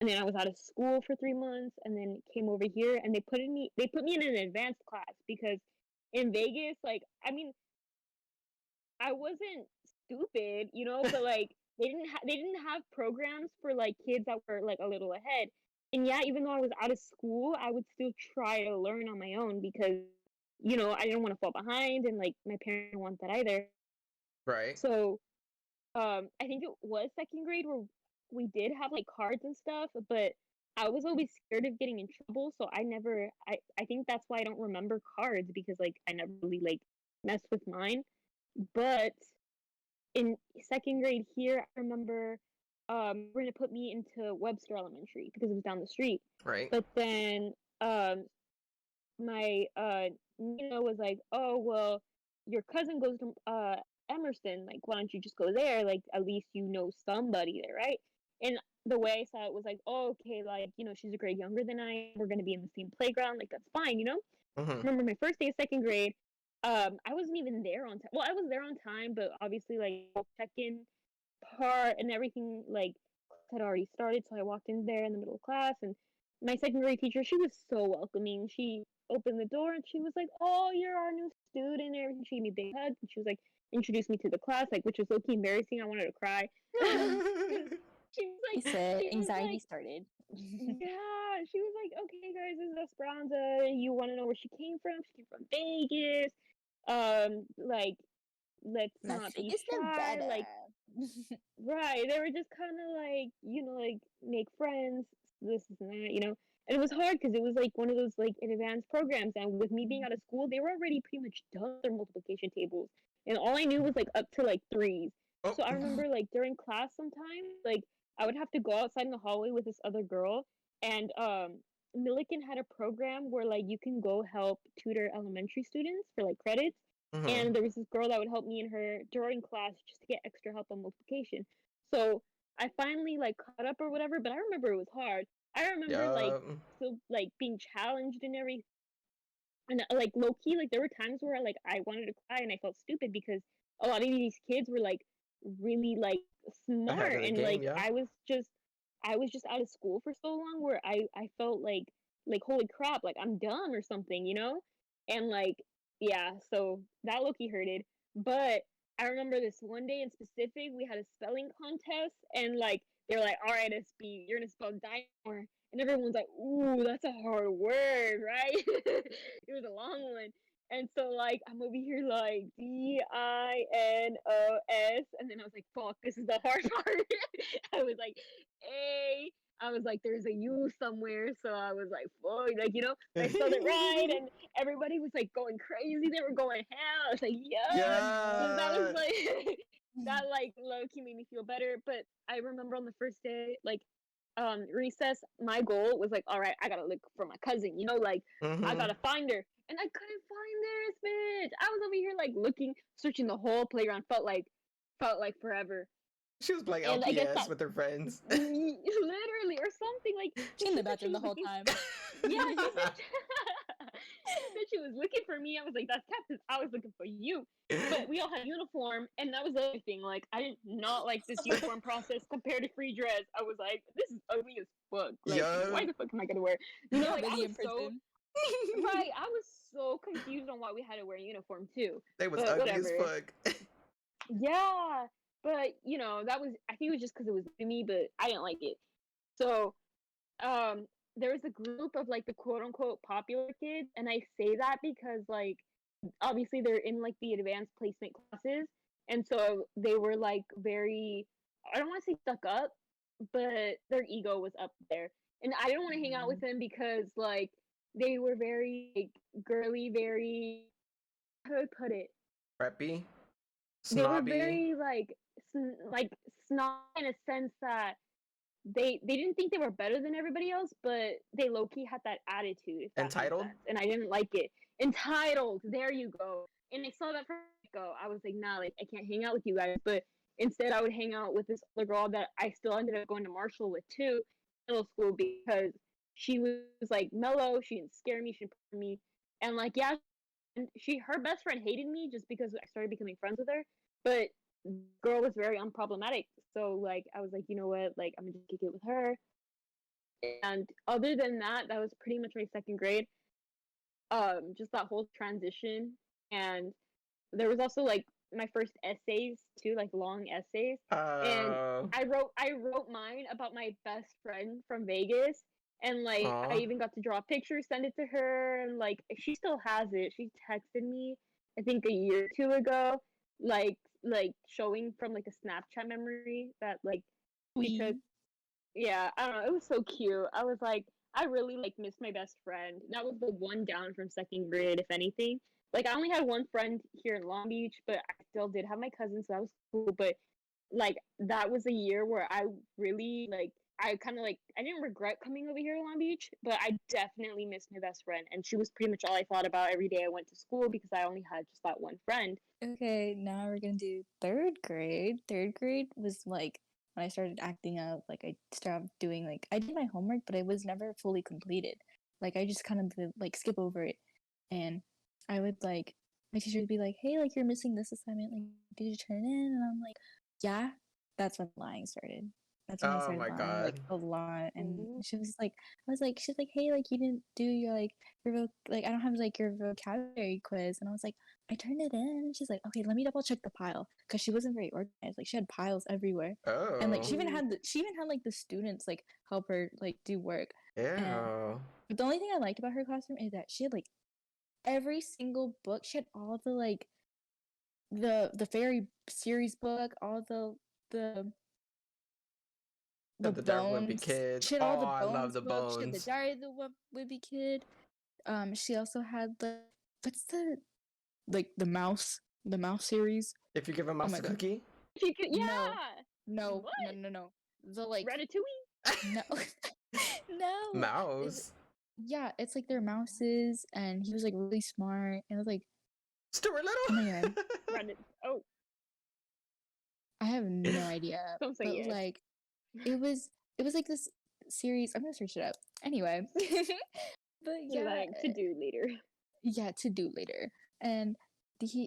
And then I was out of school for 3 months, and then came over here, and they put me in an advanced class because in Vegas, like, I mean, I wasn't stupid, you know, but like they didn't have programs for like kids that were like a little ahead. And yeah, even though I was out of school, I would still try to learn on my own because you know, I didn't want to fall behind and like my parents didn't want that either. Right. So, I think it was second grade where we did have like cards and stuff, but I was always scared of getting in trouble, so I think that's why I don't remember cards because like I never really like messed with mine. But in second grade here, I remember we're gonna put me into Webster Elementary because it was down the street. Right. But then my Nina was like, "Oh well, your cousin goes to Emerson. Like, why don't you just go there? Like, at least you know somebody there, right?" And the way I saw it was like, "Oh, okay, like you know, she's a grade younger than I am. We're gonna be in the same playground. Like, that's fine, you know." Mm-hmm. Remember my first day of second grade. I wasn't even there on time. Well, I was there on time, but obviously, like check in part and everything like had already started, so I walked in there in the middle of class and my second grade teacher, she was so welcoming. She opened the door and she was like, "Oh, you're our new student," and everything. She gave me a big hug and she was like, introduced me to the class, like which was so key embarrassing. I wanted to cry. she was He like, said she was anxiety like, started. yeah, she was like, "Okay, guys, this is Esperanza. You want to know where she came from? She came from Vegas. Like, let's Las not be Vegas, shy. Nevada. Like, right. They were just kind of like, you know, like make friends, this and that, you know. And it was hard because it was like one of those like advanced programs. And with me being out of school, they were already pretty much done with their multiplication tables. And all I knew was like up to like threes. Oh. So I remember like during class sometimes, like I would have to go outside in the hallway with this other girl. And Milliken had a program where like you can go help tutor elementary students for like credits. Mm-hmm. And there was this girl that would help me and her during class just to get extra help on multiplication. So I finally like caught up or whatever, but I remember it was hard. I remember like Yeah. still like being challenged and everything. And like low key, like there were times where like I wanted to cry and I felt stupid because a lot of these kids were like really like Ahead smart of the and game. like Yeah. I was just out of school for so long where I felt like holy crap, like I'm dumb or something, you know? And like yeah, so that low key hurted. But I remember this one day in specific, we had a spelling contest and like they were like, "All right, SB, you're gonna spell dinosaur," and everyone's like, "Ooh, that's a hard word, right?" It was a long one. And so like I'm over here like Dinos, and then I was like, "Fuck, this is the hard part." I was like, "A." I was like, "There's a U somewhere," so I was like, "Fuck," like you know, I spelled it right, and everybody was like going crazy. They were going hell. I was like, "Yeah." So that was Yeah. like that like low key made me feel better. But I remember on the first day, like recess, my goal was like, all right, I gotta look for my cousin, you know, like I Mm-hmm. gotta find her. And I couldn't find this bitch. I was over here like looking, searching the whole playground, felt like forever. She was playing And I guess LPS that with her friends. literally or something like She in she the said she bathroom the was whole looking. time. Yeah, she said she said she was looking for me. I was like, that's Captain. I was looking for you. But we all had uniform, and that was the other thing. Like, I did not like this uniform process compared to free dress. I was like, this is ugly as fuck. Like, Yeah. why the fuck am I gonna wear? You know, like I Really was in so prison. right. I was so confused on why we had to wear a uniform too. They was But ugly as whatever. fuck. Yeah, but you know, that was I think it was just because it was to me, but I didn't like it. So there was a group of like the quote unquote popular kids, and I say that because like obviously they're in like the advanced placement classes, and so they were like very I don't want to say stuck up, but their ego was up there, and I didn't want to hang out with them because like they were very like girly, very how do I put it? Preppy. They were Snobby. very like snob in a sense that they didn't think they were better than everybody else, but they low key had that attitude, if that makes Entitled. sense. And I didn't like it. Entitled, there you go. And I saw that from the go. I was like, nah, like I can't hang out with you guys. But instead, I would hang out with this other girl that I still ended up going to Marshall with too, middle school because she was like mellow. She didn't scare me. She didn't push me. And like yeah, and her best friend hated me just because I started becoming friends with her. But girl was very unproblematic. So like I was like, you know what, like I'm gonna just kick it with her. And other than that, that was pretty much my second grade. Just that whole transition. And there was also like my first essays too, like long essays. And Oh. I wrote mine about my best friend from Vegas. And like I Aw. even got to draw a picture, send it to her, and like she still has it. She texted me, I think a year or two ago, like showing from like a Snapchat memory that like she took. We Yeah, I don't know. It was so cute. I was like, I really like missed my best friend. That was the one down from second grade, if anything. Like I only had one friend here in Long Beach, but I still did have my cousins, so that was cool. But like that was a year where I really like I kind of like I didn't regret coming over here to Long Beach, but I definitely missed my best friend, and she was pretty much all I thought about every day I went to school because I only had just that one friend. Okay, now we're gonna do third grade. Third grade was like when I started acting up. Like I stopped doing like I did my homework, but it was never fully completed. Like I just kind of would, like skip over it, and I would like my teacher would be like, "Hey, like you're missing this assignment. Like, did you turn it in?" And I'm like, "Yeah." That's when lying started. That's when I Oh started my lying like god. a lot, and Mm. she was like, she's like, "Hey, like you didn't do your like like I don't have like your vocabulary quiz," and I was like. I turned it in. She's like, okay, let me double check the pile because she wasn't very organized. Like she had piles everywhere, and like Oh. she even had like the students like help her like do work. And Ew. but the only thing I liked about her classroom is that she had like every single book. She had all the like the fairy series book, all the The the Dark Wimpy bones. Kid. She had all Oh, the I love bones the book. She had the bones. Diary of the Wimpy Kid. She also had the what's the mouse series. If you give a Oh mouse my a god. cookie. She could, No, yeah. no, What? no, no, no. The like Ratatouille? no, no. It, Mouse. yeah, it's like they're mouses, and he was like really smart, and it was like, Stuart oh my god, Little. Ratat. Oh, I have no idea, don't say but it. like it was like this series. I'm gonna search it up anyway. But yeah, Like to do later. yeah, to do later, and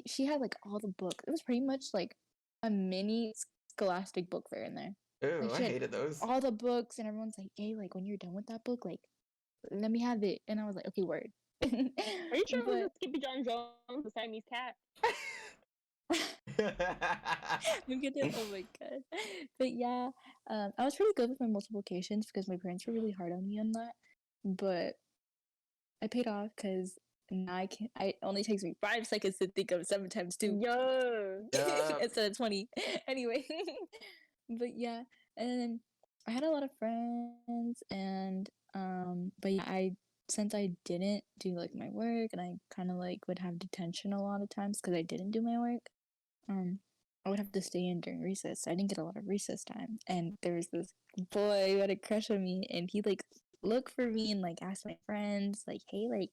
she had like all the books. It was pretty much like a mini Scholastic book fair in there. Ooh, Like I she had hated those. all the books, and everyone's like, "Hey, like when you're done with that book, like let me have it." And I was like, "Okay, word." Are you sure it was But a Skippy John Jones, the Siamese cat? I'm gonna, oh my god. But yeah, I was pretty good with my multiplications because my parents were really hard on me on that. But I paid off because now I can. It only takes me 5 seconds to think of 7 times 2 Yo. Yup. instead of 20. Anyway, but yeah, and I had a lot of friends, and but yeah, I since I didn't do like my work, and I kind of like would have detention a lot of times because I didn't do my work. Um, I would have to stay in during recess. So I didn't get a lot of recess time, and there was this boy who had a crush on me, and he like looked for me and like asked my friends like, "Hey, like,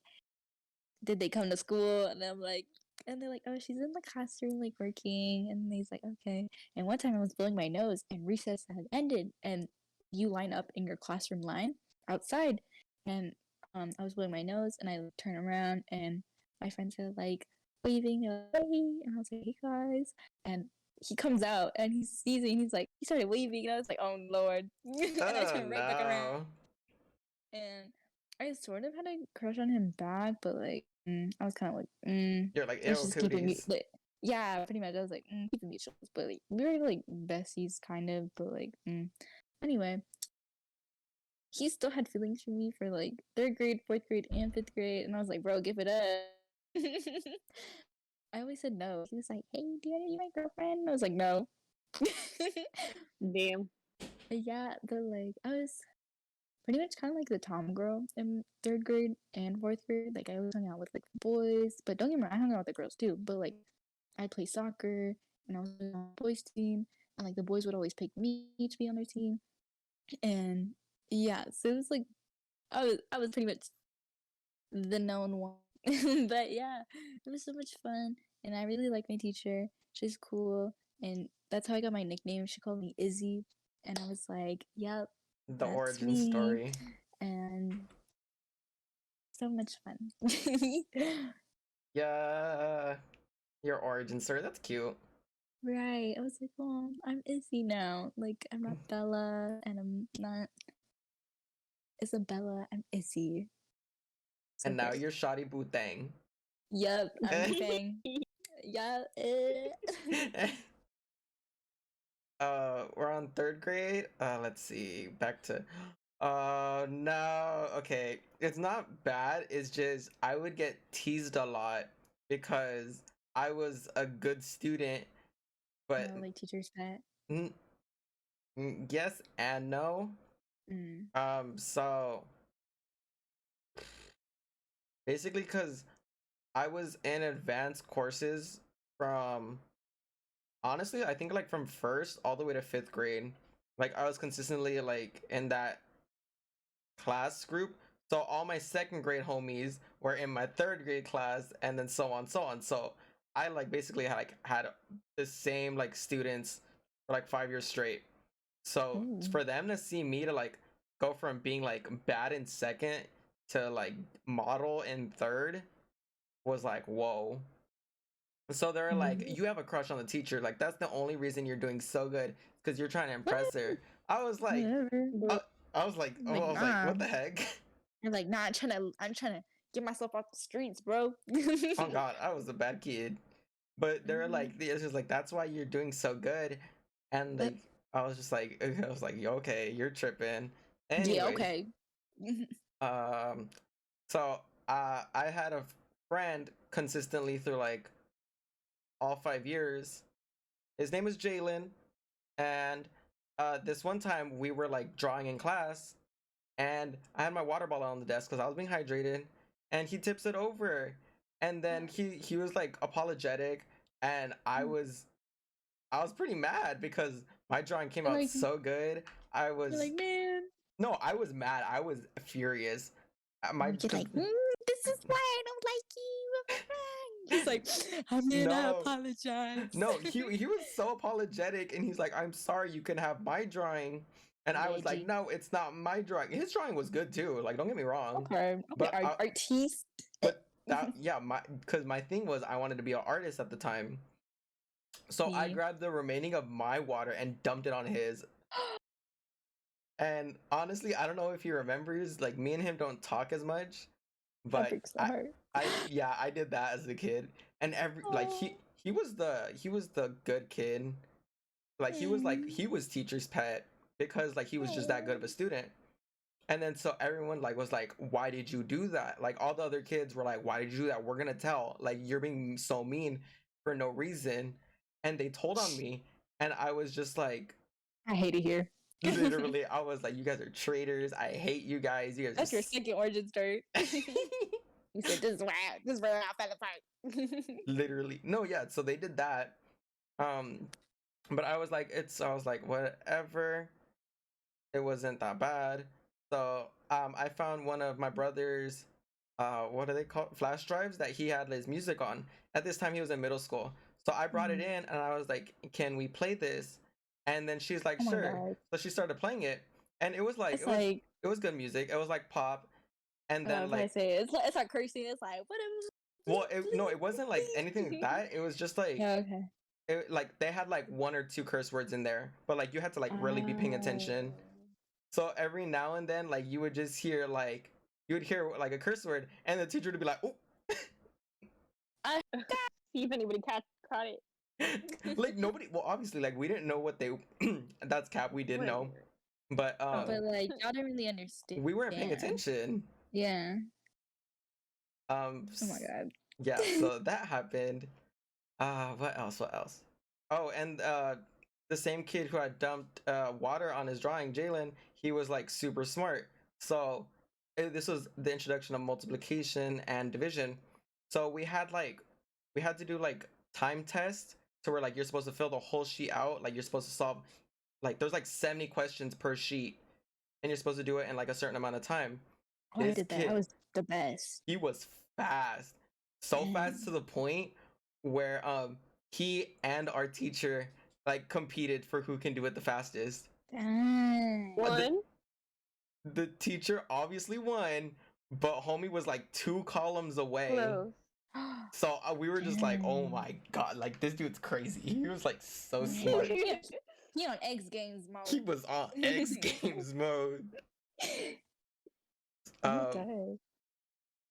did they come to school?" And I'm like, and they're like, "Oh, she's in the classroom, like working." And he's like, "Okay." And one time I was blowing my nose, and recess had ended, and you line up in your classroom line outside, and I was blowing my nose, and I turn around, and my friends are like waving, they're like, "Hey," and I was like, "Hey guys," and he comes out, and he's sneezing, he's like, he started waving, and I was like, "Oh Lord," and I Oh turned right back around, no. and I sort of had a crush on him back, but like I was kind of like, You're like, let's ew, just keep it cooties. like, yeah, pretty much. I was like, keep it mutual, but like we were like besties, kind of, but like, anyway, he still had feelings for me for like third grade, fourth grade, and fifth grade, and I was like, bro, give it up. I always said no. He was like, hey, do you want to be my girlfriend? And I was like, no. Damn. Yeah, but like I was pretty much kind of like the tom girl in third grade and fourth grade. Like I always hung out with like the boys, but don't get me wrong, I hung out with the girls too. But like I play soccer, and I was on the boys team, and like the boys would always pick me to be on their team, and yeah, so it was like I was pretty much the known one. But yeah, it was so much fun, and I really like my teacher. She's cool, and that's how I got my nickname. She called me Izzy, and I was like, "Yep, The that's origin me." story. And so much fun. Yeah. Your origin story. That's cute. Right. I was like, "Oh, I'm Izzy now. Like, I'm not Bella, and I'm not Isabella. I'm Izzy." So And now good. you're Shoddy Boo Thang. Yep, I'm Bufang. Yeah. We're on third grade. Let's see. Back to. No. Okay, it's not bad. It's just I would get teased a lot because I was a good student, but Like teacher's pet. yes and no. Mm. So basically, because I was in advanced courses from honestly, I think like from first all the way to fifth grade. Like I was consistently like in that class group. So all my second grade homies were in my third grade class, and then so on, so on. So I like basically had the same like students for like 5 years straight. So Ooh. for them to see me to like go from being like bad in second to like model in third was like whoa. So they're like, you have a crush on the teacher. Like that's the only reason you're doing so good because you're trying to impress her. I was like, Whatever. I, I was like, oh, Like, I was like, nah. what the heck? You're like, nah, I'm trying to get myself off the streets, bro. Oh God, I was a bad kid. But they're like, it's just like that's why you're doing so good, and like I was just like, I was like, okay, you're tripping. Yeah, Anyways, okay. um, so I had a friend consistently through like all 5 years. His name was Jalen, and this one time we were like drawing in class, and I had my water bottle on the desk because I was being hydrated, and he tips it over, and then he was like apologetic, and I was pretty mad because my drawing came out Like, so good. I you're was like, man. no, I was mad. I was furious. My You're because like, this is why I don't like you. He's like, I mean, I no, apologize. no, he was so apologetic, and he's like, "I'm sorry, you can have my drawing." And I was like, "No, it's not my drawing." His drawing was good too. Like, don't get me wrong. Okay, But artiste. but that yeah, my thing was I wanted to be an artist at the time. So I See? grabbed the remaining of my water and dumped it on his. And honestly, I don't know if he remembers. Like me and him don't talk as much, That but breaks the heart. I did that as a kid. And every like he was the good kid. Like he was teacher's pet because like he was just that good of a student. And then so everyone like was like, why did you do that? Like all the other kids were like, why did you do that? We're gonna tell. Like you're being so mean for no reason. And they told on me, and I was just like, I hate it here. literally, I was like, you guys are traitors. I hate you guys. You guys That's your just second origin story. You said this is where I fell apart. literally. No, yeah, so they did that. Um, but I was like, whatever. It wasn't that bad. So I found one of my brother's what are they called? Flash drives that he had his music on. At this time he was in middle school. So I brought it in and I was like, can we play this? And then she's like, Oh my sure. God. So she started playing it, and it was like It's like, it was good music. It was like pop. And I then was gonna like say it's like cursing. It's like well no, it wasn't like anything like that. It was just like Yeah, okay. like they had like one or two curse words in there, but like you had to like really be paying attention. So every now and then, like you would just hear like you would hear like a curse word, and the teacher would be like, "Oh." See if anybody caught it. Like nobody. Well, obviously, like we didn't know what they. That's cap. We did know, but But like y'all didn't really understand. we weren't paying attention. Yeah. Um. Oh my God. Yeah. So that happened. What else? What else? Oh, and the same kid who had dumped water on his drawing, Jalen, he was like super smart. So this was the introduction of multiplication and division. So we had to do like time tests to where like you're supposed to fill the whole sheet out. Like you're supposed to solve like there's like 70 questions per sheet, and you're supposed to do it in like a certain amount of time. Oh, I did that. I was the best. He was fast, so fast to the point where he and our teacher like competed for who can do it the fastest. One. The teacher obviously won, but homie was like 2 columns away. Close. So we were just like, oh my God, like this dude's crazy. He was like so smart. He on X Games mode. He was on X Games mode. Okay.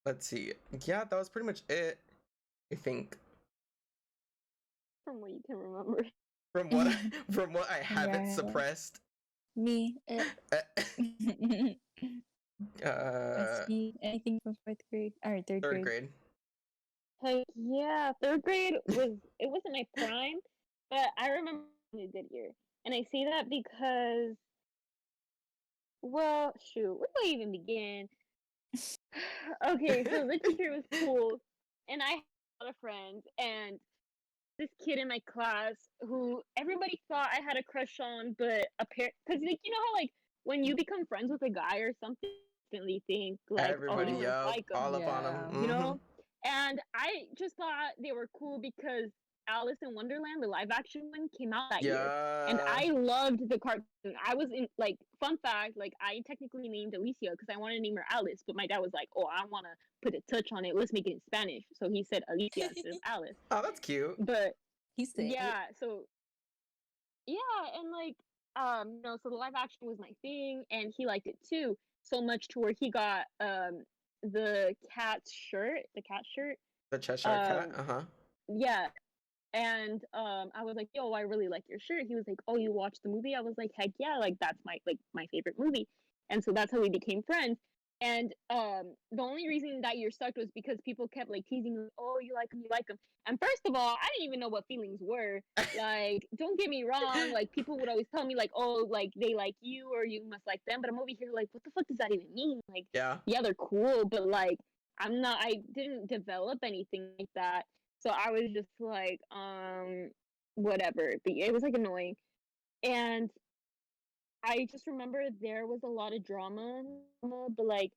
Let's see. Yeah, that was pretty much it, I think. from what you can remember. From what I haven't Yeah. suppressed. Me. Uh, see anything from fourth grade or third third grade? grade. Heck yeah, third grade it wasn't my prime, but I remember having a good year, and I say that because, well, shoot, where do I even begin? Okay, so the teacher was cool, and I had a lot of friends, and this kid in my class who everybody thought I had a crush on, but apparently, because like you know how like when you become friends with a guy or something, you instantly think like, oh, Everybody you must yup, like him, all up on Yeah. you him. know? And I just thought they were cool because Alice in Wonderland, the live action one, came out that year. And Yeah. I loved the cartoon. I was in, like, fun fact, like, I technically named Alicia because I wanted to name her Alice, but my dad was like, oh, I want to put a touch on it. Let's make it in Spanish. So he said Alicia instead of Alice. Oh, that's cute. But He said it. yeah, so yeah, and like so the live action was my thing, and he liked it too, so much to where he got the cat shirt. The Cheshire Cat. Um, Uh-huh. yeah, and I was like, "Yo, I really like your shirt." He was like, "Oh, you watched the movie?" I was like, "Heck yeah, like that's my favorite movie." And so that's how we became friends. And the only reason that year sucked was because people kept like teasing me, "Oh, you like him, you like him." And first of all, I didn't even know what feelings were. Like, don't get me wrong, like people would always tell me like, "Oh, like they like you or you must like them." But I'm over here like, "What the fuck does that even mean?" Like, Yeah. yeah, they're cool, but like I didn't develop anything like that. So I was just like, whatever. But it was like annoying. And I just remember there was a lot of drama, but like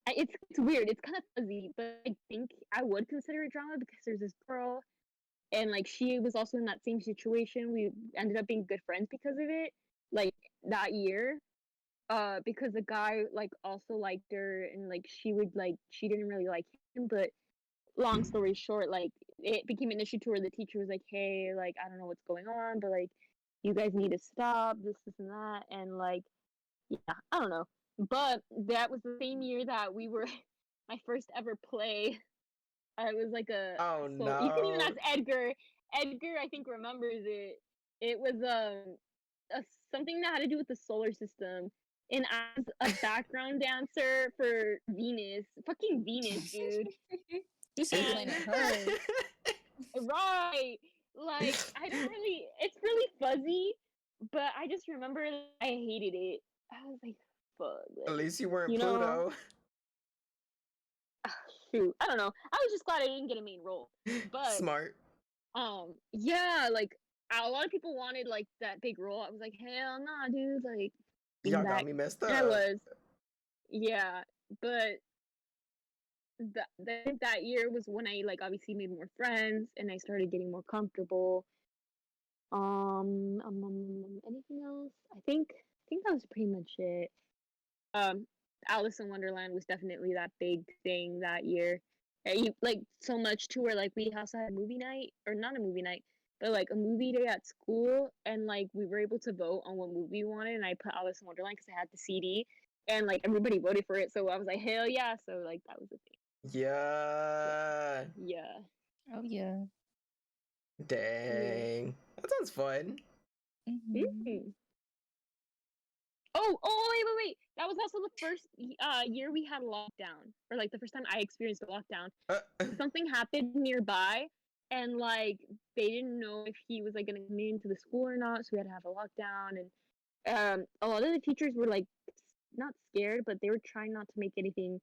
it's weird. It's kind of fuzzy, but I think I would consider it drama because there's this girl, and like she was also in that same situation. We ended up being good friends because of it. Like that year, because the guy like also liked her, and like she didn't really like him, but long story short, like it became an issue to where the teacher was like, "Hey, like I don't know what's going on, but like you guys need to stop this, and that," and like yeah, I don't know. But that was the same year that we were my first ever play. I was like a Oh so you can even no. ask Edgar. Edgar, I think remembers it. It was something that had to do with the solar system. And I was a background dancer for Venus, fucking Venus, dude. You said And Planet Her. right, like I don't really. It's really fuzzy, but I just remember I hated it. I was like, fuck, At like least you weren't you know, Pluto. shoot. I don't know. I was just glad I didn't get a main role, but Smart. yeah, like a lot of people wanted like that big role. I was like, hell nah, dude, like bring Y'all it got back. me messed And I up. was, yeah, but that year was when I like obviously made more friends and I started getting more comfortable. Anything else? I think that was pretty much it. Um, Alice in Wonderland was definitely that big thing that year. Like so much to where like we also had a movie night, or not a movie night, but like a movie day at school, and like we were able to vote on what movie we wanted, and I put Alice in Wonderland because I had the CD, and like everybody voted for it, so I was like hell yeah, so like that was the thing. Yeah. Yeah, Oh yeah. yeah. Dang. That sounds fun. Mm-hmm. Mm. Wait. That was also the first year we had lockdown, or like the first time I experienced a lockdown. Uh, Something happened nearby, and like they didn't know if he was like gonna come into the school or not, so we had to have a lockdown. And a lot of the teachers were like not scared, but they were trying not to make anything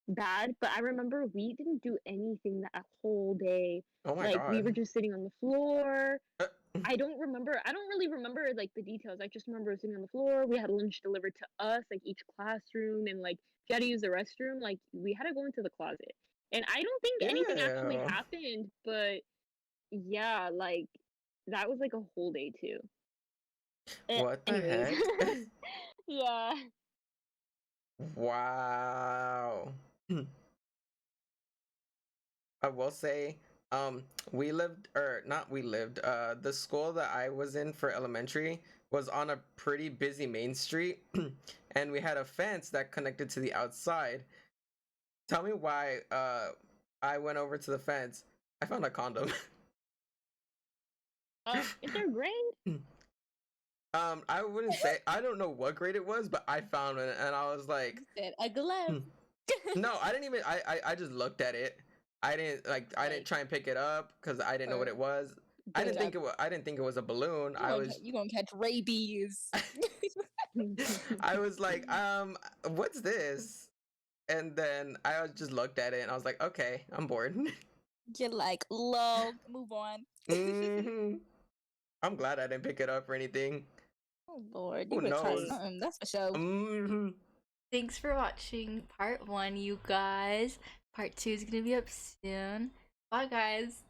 bad. But I remember we didn't do anything that whole day. oh my Like we god. were just sitting on the floor. Uh, I don't remember. I don't really remember like the details. I just remember sitting on the floor. We had lunch delivered to us, like each classroom, and like if you had to use the restroom, like we had to go into the closet. And I don't think anything actually Ew. happened, but yeah, like that was like a whole day too. What the Anyways, heck? yeah. Wow. I will say, we lived, or not we lived, the school that I was in for elementary was on a pretty busy main street, and we had a fence that connected to the outside. Tell me why, I went over to the fence. I found a condom. In third grade? I wouldn't say, I don't know what grade it was, but I found it and I was like, You said a glove. no, I didn't even. I just looked at it. I didn't I didn't try and pick it up because I didn't know what it was. I didn't think it was. I didn't think it was a balloon. You gonna catch rabies. I was like, what's this? And then I just looked at it and I was like, okay, I'm bored. You're like, lol, move on. hmm I'm glad I didn't pick it up or anything. Oh Lord, Who you would try knows? something. That's for sure. Thanks for watching part 1, you guys. Part 2 is gonna be up soon. Bye, guys.